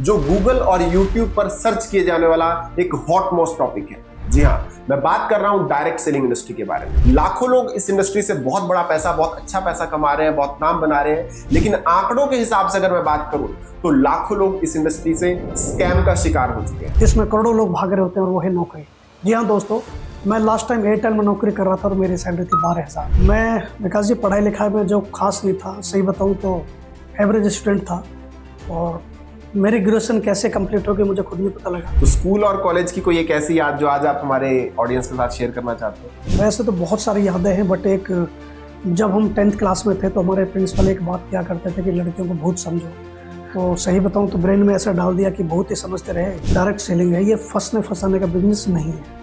जो गूगल और यूट्यूब पर सर्च किए जाने वाला एक हॉट मोस्ट टॉपिक है। जी हाँ, मैं बात कर रहा हूं डायरेक्ट सेलिंग इंडस्ट्री के बारे में। लाखों लोग इस इंडस्ट्री से बहुत बड़ा पैसा, बहुत अच्छा पैसा कमा रहे हैं, बहुत नाम बना रहे हैं, लेकिन आंकड़ों के हिसाब से अगर मैं बात करूं तो लाखों लोग इस इंडस्ट्री से स्कैम का शिकार हो चुके हैं, जिसमें करोड़ों लोग भाग रहे होते हैं और वो है नौकरी। जी हाँ दोस्तों, मैं लास्ट टाइम एयरटेल में नौकरी कर रहा था और मेरी सैलरी थी 12,000। मैं विकास जी पढ़ाई लिखाई में जो खास नहीं था, सही बताऊँ तो एवरेज स्टूडेंट था, और मेरी ग्रेजुएशन कैसे कंप्लीट हो गई मुझे खुद नहीं पता लगा। तो स्कूल और कॉलेज की कोई एक ऐसी याद जो आज आप हमारे ऑडियंस के साथ शेयर करना चाहते हैं? वैसे तो बहुत सारी यादें हैं, बट एक जब हम 10th क्लास में थे तो हमारे प्रिंसिपल एक बात किया करते थे कि लड़कियों को भूत समझो। तो सही बताऊं तो ब्रेन में ऐसा डाल दिया कि बहुत ही समझते रहे। डायरेक्ट सेलिंग है, ये फंसने फंसाने का बिजनेस नहीं है,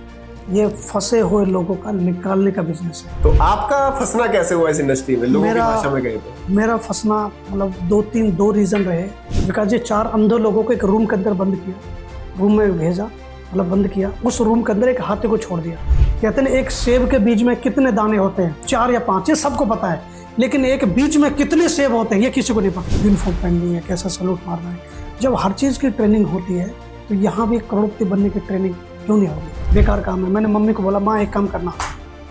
ये फंसे हुए लोगों का निकालने का बिजनेस है। तो आपका फंसना कैसे हुआ इस इंडस्ट्री में? लोगों की भाषा में गए थे। मेरा फंसना मतलब दो रीजन रहे। विकास जी 4 अंधे लोगों को एक रूम के अंदर बंद किया, रूम में भेजा, मतलब बंद किया, उस रूम के अंदर एक हाथी को छोड़ दिया। कहते हैं एक सेब के बीज में कितने दाने होते हैं, 4 या 5, ये सबको पता है, लेकिन एक बीज में कितने सेब होते हैं ये किसी को नहीं पता। यूनिफॉर्म पहननी है, कैसा सलूट मारना है। जब हर चीज़ की ट्रेनिंग होती है तो यहाँ भी करोड़पति बनने की ट्रेनिंग क्यों नहीं होगी? बेकार काम है। मैंने मम्मी को बोला, माँ एक काम करना,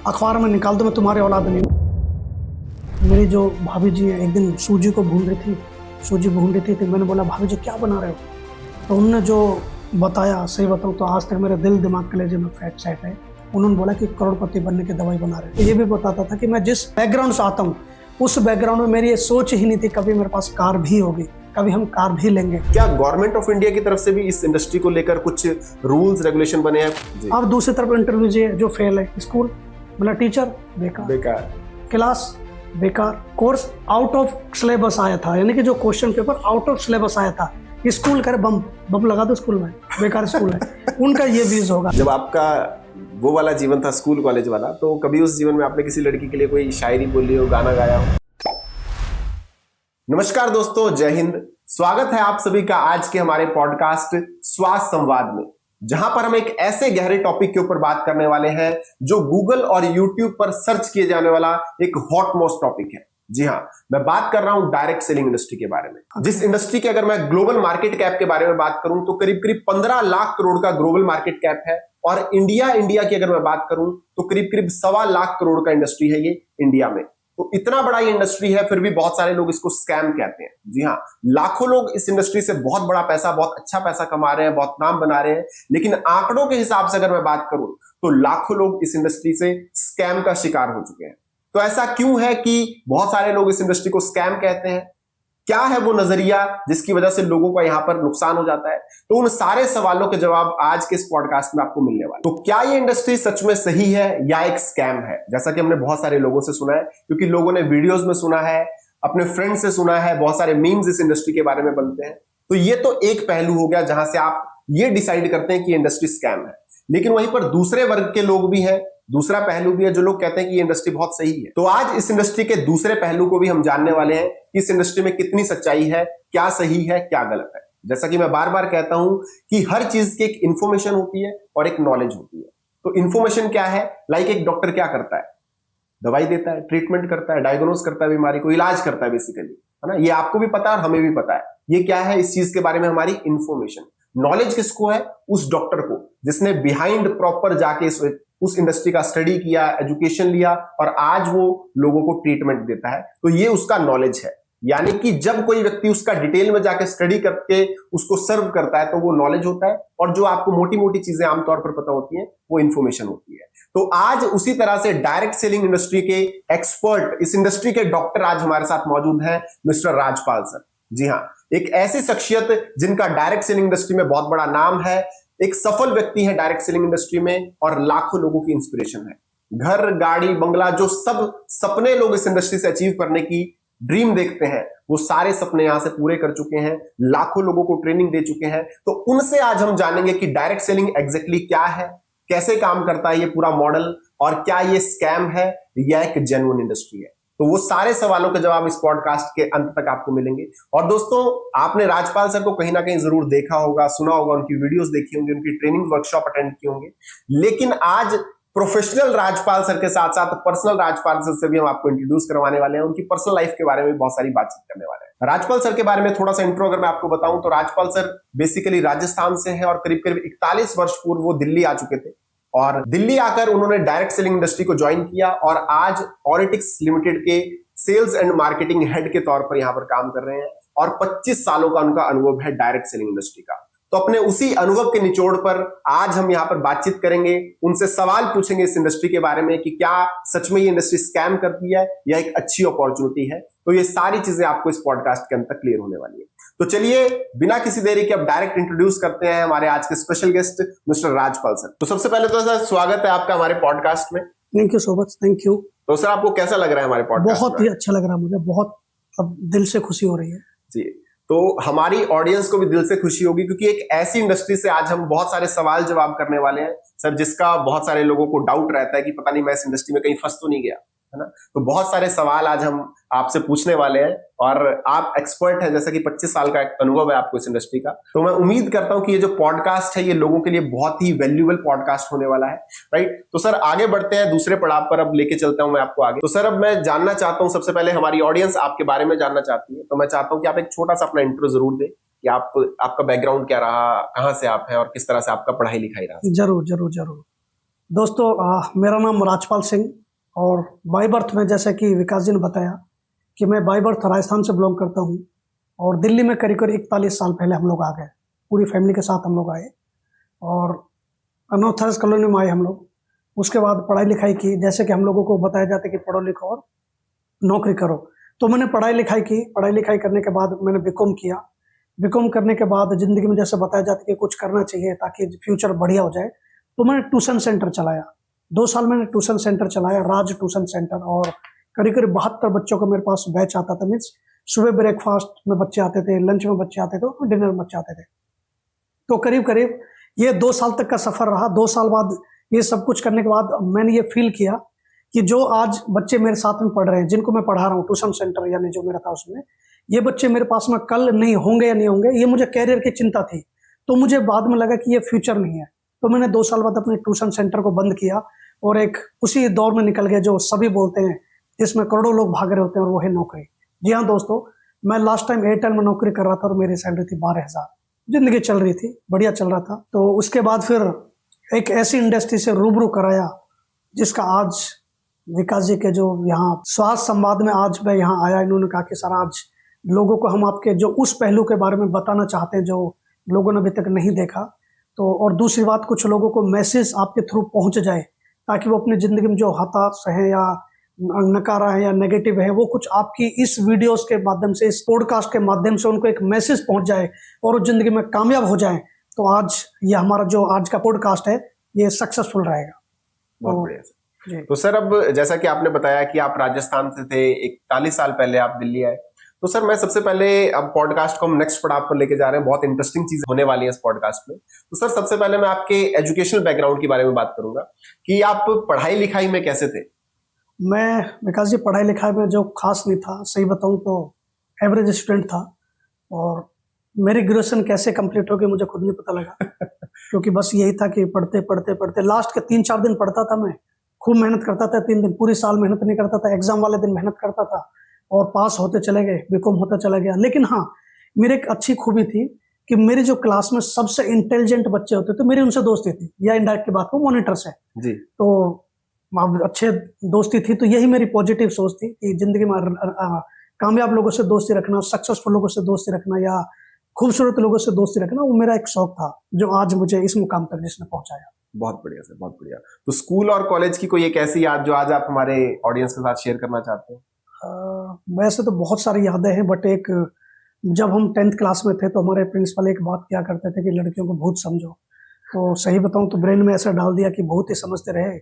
अखबार में निकाल दो, मैं तुम्हारे औलाद नहीं हूँ। मेरी जो भाभी जी है एक दिन सूजी को भून रही थी, सूजी भून रही थी, तो मैंने बोला भाभी जी क्या बना रहे हो? तो उन्होंने जो बताया, सही बताऊँ तो आज तक मेरे दिल दिमाग कलेजे में फैट सेट है। उन्होंने बोला कि करोड़पति बनने की दवाई बना रहे हैं। तो ये भी बताता था कि मैं जिस बैकग्राउंड से आता हूँ उस बैकग्राउंड में मेरी ये सोच ही नहीं थी कभी मेरे पास कार भी होगी, कभी हम कार भी लेंगे। क्या गवर्नमेंट ऑफ इंडिया की तरफ से भी इस इंडस्ट्री को लेकर कुछ रूल्स रेगुलेशन बने हैं? और दूसरी तरफ इंटरव्यू जो फेल है, स्कूल मतलब टीचर बेकार, क्लास बेकार, कोर्स आउट ऑफ सिलेबस आया था, यानी कि जो question paper out of syllabus आया था, स्कूल करे बम लगा दो स्कूल में, बेकार स्कूल है। उनका ये व्यूज होगा। जब आपका वो वाला जीवन था स्कूल कॉलेज वाला, तो कभी उस जीवन में आपने किसी लड़की के लिए कोई शायरी बोली हो, गाना गाया हो? नमस्कार दोस्तों, जय हिंद। स्वागत है आप सभी का आज के हमारे पॉडकास्ट स्वास्थ्य संवाद में, जहां पर हम एक ऐसे गहरे टॉपिक के ऊपर बात करने वाले हैं जो गूगल और यूट्यूब पर सर्च किए जाने वाला एक हॉट मोस्ट टॉपिक है। जी हाँ, मैं बात कर रहा हूं डायरेक्ट सेलिंग इंडस्ट्री के बारे में। जिस इंडस्ट्री के अगर मैं ग्लोबल मार्केट कैप के बारे में बात करूं तो करीब 15 लाख करोड़ का ग्लोबल मार्केट कैप है, और इंडिया की अगर मैं बात करूं तो करीब 1.25 लाख करोड़ का इंडस्ट्री है ये इंडिया में। तो इतना बड़ा ये इंडस्ट्री है, फिर भी बहुत सारे लोग इसको स्कैम कहते हैं। जी हाँ, लाखों लोग इस इंडस्ट्री से बहुत बड़ा पैसा, बहुत अच्छा पैसा कमा रहे हैं, बहुत नाम बना रहे हैं, लेकिन आंकड़ों के हिसाब से अगर मैं बात करूं तो लाखों लोग इस इंडस्ट्री से स्कैम का शिकार हो चुके हैं। तो ऐसा क्यों है कि बहुत सारे लोग इस इंडस्ट्री को स्कैम कहते हैं? क्या है वो नजरिया जिसकी वजह से लोगों का यहां पर नुकसान हो जाता है? तो उन सारे सवालों के जवाब आज के इस पॉडकास्ट में आपको मिलने वाले। तो क्या ये इंडस्ट्री सच में सही है या एक स्कैम है? जैसा कि हमने बहुत सारे लोगों से सुना है, क्योंकि लोगों ने वीडियोस में सुना है, अपने फ्रेंड से सुना है, बहुत सारे मीम्स इस इंडस्ट्री के बारे में बनते हैं। तो ये तो एक पहलू हो गया जहां से आप ये डिसाइड करते हैं कि इंडस्ट्री स्कैम है। लेकिन वहीं पर दूसरे वर्ग के लोग भी हैं, दूसरा पहलू भी है, जो लोग कहते हैं कि ये इंडस्ट्री बहुत सही है। तो आज इस इंडस्ट्री के दूसरे पहलू को भी हम जानने वाले हैं कि इस इंडस्ट्री में कितनी सच्चाई है, क्या सही है, क्या गलत है। जैसा कि मैं बार बार कहता हूं कि हर चीज की एक इंफॉर्मेशन होती है और एक नॉलेज होती है। तो इंफॉर्मेशन क्या है? लाइक एक डॉक्टर क्या करता है? दवाई देता है, ट्रीटमेंट करता है, डायग्नोज करता है बीमारी को, इलाज करता है बेसिकली, है ना। ये आपको भी पता है और हमें भी पता है। ये क्या है? इस चीज के बारे में हमारी इंफॉर्मेशन। नॉलेज किसको है? उस डॉक्टर को जिसने बिहाइंड प्रॉपर जाके उस इंडस्ट्री का स्टडी किया, एजुकेशन लिया, और आज वो लोगों को ट्रीटमेंट देता है। तो ये उसका नॉलेज है। यानी कि जब कोई व्यक्ति उसका डिटेल में जाके स्टडी करके उसको सर्व करता है तो वो नॉलेज होता है, और जो आपको मोटी मोटी चीजें आमतौर पर पता होती हैं वो इंफॉर्मेशन होती है। तो आज उसी तरह से डायरेक्ट सेलिंग इंडस्ट्री के एक्सपर्ट, इस इंडस्ट्री के डॉक्टर आज हमारे साथ मौजूद हैं, मिस्टर राजपाल सर। जी हाँ, एक ऐसी शख्सियत जिनका डायरेक्ट सेलिंग इंडस्ट्री में बहुत बड़ा नाम है, एक सफल व्यक्ति है डायरेक्ट सेलिंग इंडस्ट्री में, और लाखों लोगों की इंस्पिरेशन है। घर, गाड़ी, बंगला, जो सब सपने लोग इस इंडस्ट्री से अचीव करने की ड्रीम देखते हैं, वो सारे सपने यहां से पूरे कर चुके हैं, लाखों लोगों को ट्रेनिंग दे चुके हैं। तो उनसे आज हम जानेंगे कि डायरेक्ट सेलिंग एग्जैक्टली क्या है, कैसे काम करता है ये पूरा मॉडल, और क्या ये स्कैम है या एक जेन्युइन इंडस्ट्री है। तो वो सारे सवालों के जवाब इस पॉडकास्ट के अंत तक आपको मिलेंगे। और दोस्तों, आपने राजपाल सर को कहीं ना कहीं जरूर देखा होगा, सुना होगा, उनकी वीडियोस देखी होंगी, उनकी ट्रेनिंग वर्कशॉप अटेंड की होंगे, लेकिन आज प्रोफेशनल राजपाल सर के साथ साथ पर्सनल राजपाल सर से भी हम आपको इंट्रोड्यूस करवाने वाले हैं, उनकी पर्सनल लाइफ के बारे में बहुत सारी बातचीत करने वाले हैं। राजपाल सर के बारे में थोड़ा सा इंट्रो अगर मैं आपको बताऊं तो राजपाल सर बेसिकली राजस्थान से हैं और करीब करीब 41 वर्ष पूर्व वो दिल्ली आ चुके थे और दिल्ली आकर उन्होंने डायरेक्ट सेलिंग इंडस्ट्री को ज्वाइन किया और आज ऑरिटिक्स लिमिटेड के सेल्स एंड मार्केटिंग हेड के तौर पर यहां पर काम कर रहे हैं और 25 सालों का उनका अनुभव है डायरेक्ट सेलिंग इंडस्ट्री का। तो अपने उसी अनुभव के निचोड़ पर आज हम यहाँ पर बातचीत करेंगे, उनसे सवाल पूछेंगे इस इंडस्ट्री के बारे में कि क्या सच में ये इंडस्ट्री स्कैम करती है या एक अच्छी अपॉर्चुनिटी है। तो ये सारी चीजें आपको इस पॉडकास्ट के अंत तक क्लियर होने वाली है। तो चलिए बिना किसी देरी के अब डायरेक्ट इंट्रोड्यूस करते हैं हमारे आज के special guest mister Rajpal sir. तो सबसे पहले तो सर स्वागत है आपका हमारे पॉडकास्ट में। Thank you so much, thank you. तो सर आपको कैसा लग रहा है हमारे पॉडकास्ट? बहुत ही अच्छा लग रहा है मुझे, बहुत अब दिल से खुशी हो रही है जी। तो हमारी ऑडियंस को भी दिल से खुशी होगी क्योंकि एक ऐसी इंडस्ट्री से आज हम बहुत सारे सवाल जवाब करने वाले हैं सर, जिसका बहुत सारे लोगों को डाउट रहता है कि पता नहीं मैं इस इंडस्ट्री में कहीं फंस तो नहीं गया, है ना। तो बहुत सारे सवाल आज हम आपसे पूछने वाले हैं और आप एक्सपर्ट हैं, जैसा कि 25 साल का अनुभव है आपको इस इंडस्ट्री का। तो मैं उम्मीद करता हूं कि ये जो पॉडकास्ट है ये लोगों के लिए बहुत ही वैल्यूएबल पॉडकास्ट होने वाला है, राइट। तो सर आगे बढ़ते हैं, दूसरे पड़ाव पर अब लेके चलता हूं मैं आपको आगे। तो सर अब मैं जानना चाहता हूं, सबसे पहले हमारी ऑडियंस आपके बारे में जानना चाहती है, तो मैं चाहता हूं कि आप एक छोटा सा अपना इंट्रो जरूर दें कि आपका बैकग्राउंड क्या रहा, कहाँ से आप हैं और किस तरह से आपका पढ़ाई लिखाई रहा। जरूर जरूर जरूर। दोस्तों मेरा नाम राजपाल सिंह और बाय बर्थ में, जैसे कि विकास जी ने बताया कि मैं बाय बर्थ राजस्थान से बिलोंग करता हूं और दिल्ली में करीब करीब 41 साल पहले हम लोग आ गए, पूरी फैमिली के साथ हम लोग आए और अनॉथराइज्ड कॉलोनी में आए हम लोग। उसके बाद पढ़ाई लिखाई की, जैसे कि हम लोगों को बताया जाता है कि पढ़ो लिखो और नौकरी करो। तो मैंने पढ़ाई लिखाई की, पढ़ाई लिखाई करने के बाद मैंने बीकॉम किया। बीकॉम करने के बाद ज़िंदगी में जैसे बताया जाता है कि कुछ करना चाहिए ताकि फ्यूचर बढ़िया हो जाए, तो मैंने ट्यूशन सेंटर चलाया। 2 साल मैंने ट्यूशन सेंटर चलाया, राज ट्यूशन सेंटर, और करीब करीब 72 बच्चों का मेरे पास बैच आता था। मीन्स सुबह ब्रेकफास्ट में बच्चे आते थे, लंच में बच्चे आते थे और डिनर में बच्चे आते थे। तो करीब करीब ये 2 साल तक का सफ़र रहा। 2 साल बाद ये सब कुछ करने के बाद मैंने ये फील किया कि जो आज बच्चे मेरे साथ में पढ़ रहे हैं, जिनको मैं पढ़ा रहा हूँ ट्यूशन सेंटर यानी जो मेरा था उसमें, ये बच्चे मेरे पास में कल नहीं होंगे या नहीं होंगे, ये मुझे कैरियर की चिंता थी। तो मुझे बाद में लगा कि ये फ्यूचर नहीं है। तो मैंने 2 साल बाद अपने ट्यूशन सेंटर को बंद किया और एक उसी दौर में निकल गए जो सभी बोलते हैं, जिसमें करोड़ों लोग भाग रहे होते हैं, और वो है नौकरी। जी हाँ दोस्तों, मैं लास्ट टाइम एयरटेल में नौकरी कर रहा था और मेरी सैलरी थी 12,000। जिंदगी चल रही थी, बढ़िया चल रहा था। तो उसके बाद फिर एक ऐसी इंडस्ट्री से रूबरू कराया जिसका आज विकास जी के जो यहाँ स्वास्थ्य संवाद में आज मैं यहाँ आया, इन्होंने कहा कि सर आज लोगों को हम आपके जो उस पहलू के बारे में बताना चाहते हैं जो लोगों ने अभी तक नहीं देखा। तो और दूसरी बात, कुछ लोगों को मैसेज आपके थ्रू पहुंच जाए ताकि वो अपनी ज़िंदगी में जो हताश है या नकारा है या नेगेटिव है, वो कुछ आपकी इस वीडियोस के माध्यम से, इस पॉडकास्ट के माध्यम से उनको एक मैसेज पहुंच जाए और वो ज़िंदगी में कामयाब हो जाए। तो आज ये हमारा जो आज का पॉडकास्ट है ये सक्सेसफुल रहेगा। बहुत बढ़िया। तो सर अब जैसा कि आपने बताया कि आप राजस्थान से थे, 41 साल पहले आप दिल्ली आए, तो सर मैं सबसे पहले अब पॉडकास्ट को हम नेक्स्ट पड़ाव पर लेके जा रहे हैं। बहुत इंटरेस्टिंग चीज होने वाली है इस पॉडकास्ट में। तो सर सबसे पहले मैं आपके एजुकेशनल बैकग्राउंड के बारे में बात करूंगा कि आप पढ़ाई लिखाई में कैसे थे। मैं विकास जी पढ़ाई लिखाई में जो खास नहीं था, सही बताऊं तो एवरेज स्टूडेंट था। और मेरी ग्रेजुएशन कैसे कंप्लीट हो गई मुझे खुद नहीं पता लगा क्योंकि बस यही था कि पढ़ते पढ़ते पढ़ते लास्ट के 3-4 दिन पढ़ता था मैं, खूब मेहनत करता था। 3 दिन, पूरी साल मेहनत नहीं करता था, एग्जाम वाले दिन मेहनत करता था और पास होते चले गए, बीकॉम होता चला गया। लेकिन हाँ, मेरी एक अच्छी खूबी थी कि मेरी जो क्लास में सबसे इंटेलिजेंट बच्चे होते थे, मेरी उनसे दोस्ती थी, या इनडायरेक्ट की बात को मॉनिटर से जी। तो अच्छे दोस्ती थी। तो यही मेरी पॉजिटिव सोच थी कि जिंदगी में कामयाब लोगों से दोस्ती रखना, सक्सेसफुल लोगों से दोस्ती रखना या खूबसूरत लोगों से दोस्ती रखना, वो मेरा एक शौक था जो आज मुझे इस मुकाम तक जिसने पहुंचाया। बहुत बढ़िया सर, बहुत बढ़िया। तो स्कूल और कॉलेज की कोई एक ऐसी याद जो आज आप हमारे ऑडियंस के साथ शेयर करना चाहते हैं? वैसे तो बहुत सारी यादें हैं, बट एक, जब हम 10th क्लास में थे तो हमारे प्रिंसिपल एक बात किया करते थे कि लड़कियों को भूत समझो। तो सही बताऊं तो ब्रेन में ऐसा डाल दिया कि बहुत ही समझते रहे।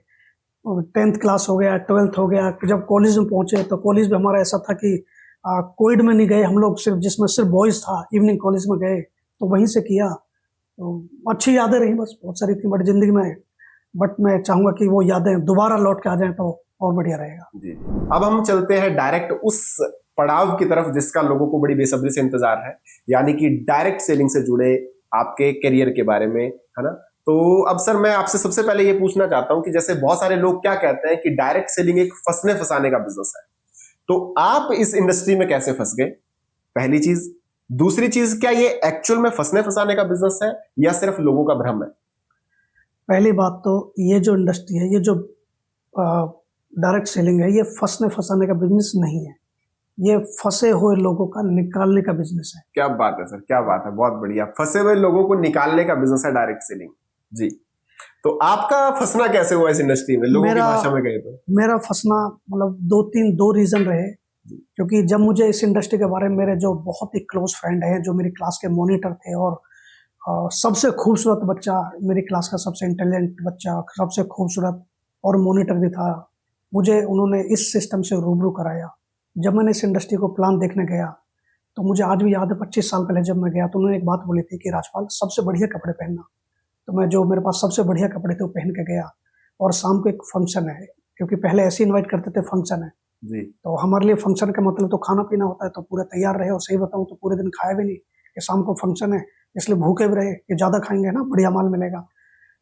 10th क्लास हो गया, 12th हो गया, जब कॉलेज में पहुंचे तो कॉलेज में हमारा ऐसा था कि कोविड में नहीं गए हम लोग, सिर्फ जिसमें सिर्फ बॉयज़ था, इवनिंग कॉलेज में गए तो वहीं से किया। तो अच्छी यादें रही, बस बहुत सारी थी बट जिंदगी में, बट मैं चाहूँगा कि वो यादें दोबारा लौट के आ जाएं तो और बढ़िया रहेगा जी। अब हम चलते हैं डायरेक्ट उस पड़ाव की तरफ जिसका लोगों को बड़ी बेसब्री से इंतजार है, यानी कि डायरेक्ट सेलिंग से जुड़े आपके करियर के बारे में, है ना। तो अब सर मैं आपसे सबसे पहले ये पूछना चाहता हूं कि जैसे बहुत सारे लोग क्या कहते हैं कि डायरेक्ट सेलिंग एक फंसने फंसाने का बिजनेस है, तो आप इस इंडस्ट्री में कैसे फंस गए, पहली चीज। दूसरी चीज, क्या ये एक्चुअल में फंसने फंसाने का बिजनेस है या सिर्फ लोगों का भ्रम है? पहली बात तो ये जो इंडस्ट्री है, ये जो डायरेक्ट सेलिंग है, ये फंसने फंसाने का बिजनेस नहीं है। ये फंसे हुए लोगों का निकालने का बिजनेस है। क्या बात है सर, क्या बात है, बहुत बढ़िया। फंसे हुए लोगों को निकालने का बिजनेस है डायरेक्ट सेलिंग जी। तो आपका फंसना कैसे हुआ इस इंडस्ट्री में, लोगों की भाषा में कहे तो? मेरा फंसना मतलब दो रीजन रहे। क्योंकि जब मुझे इस इंडस्ट्री के बारे में मेरे जो बहुत ही क्लोज फ्रेंड हैं, जो मेरी क्लास के मॉनिटर थे और सबसे खूबसूरत बच्चा, मेरी क्लास का सबसे इंटेलिजेंट बच्चा, सबसे खूबसूरत और मॉनिटर भी था, मुझे उन्होंने इस सिस्टम से रूबरू कराया। जब मैंने इस इंडस्ट्री को प्लान देखने गया तो मुझे आज भी याद है, 25 साल पहले जब मैं गया तो उन्होंने एक बात बोली थी कि राजपाल सबसे बढ़िया कपड़े पहनना। तो मैं जो मेरे पास सबसे बढ़िया कपड़े थे वो पहन के गया। और शाम को एक फंक्शन है, क्योंकि पहले ऐसे इनवाइट करते थे, फंक्शन है जी। तो हमारे लिए फंक्शन का मतलब तो खाना पीना होता है, तो पूरा तैयार रहे। और सही बताऊं तो पूरे दिन खाया भी नहीं, कि शाम को फंक्शन है इसलिए भूखे भी रहे कि ज़्यादा खाएंगे ना, बढ़िया माल मिलेगा।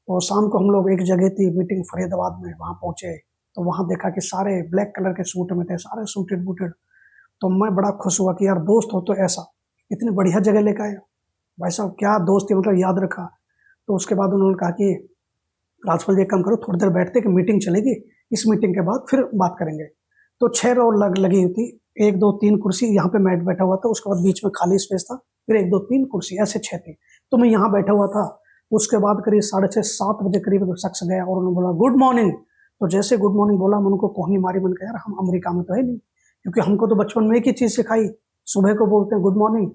तो शाम को हम लोग एक जगह थी मीटिंग फरीदाबाद में, वहाँ पहुँचे तो वहाँ देखा कि सारे ब्लैक कलर के सूट में थे, सारे सूटेड बूटेड। तो मैं बड़ा खुश हुआ कि यार दोस्त हो तो ऐसा, इतनी बढ़िया जगह लेकर आया भाई साहब, क्या दोस्त है, मतलब याद रखा। तो उसके बाद उन्होंने कहा कि राजपाल जी एक काम करो, थोड़ी देर बैठते कि मीटिंग चलेगी, इस मीटिंग के बाद फिर बात करेंगे। तो 6 रो लगी हुई थी, 1 2 3 कुर्सी, यहाँ पे मैट बैठा हुआ था, उसके बाद बीच में खाली स्पेस था, फिर 1 2 3 कुर्सी, ऐसे 6 थी। तो मैं यहाँ बैठा हुआ था। उसके बाद करीब 6:30 7 बजे करीब एक शख्स गया और उन्होंने बोला गुड मॉर्निंग। तो जैसे गुड मॉर्निंग बोला, मैं उनको कोहनी मारी, मैंने कहा यार हम अमेरिका में तो है नहीं, क्योंकि हमको तो बचपन में एक ही चीज़ सिखाई, सुबह को बोलते हैं गुड मॉर्निंग,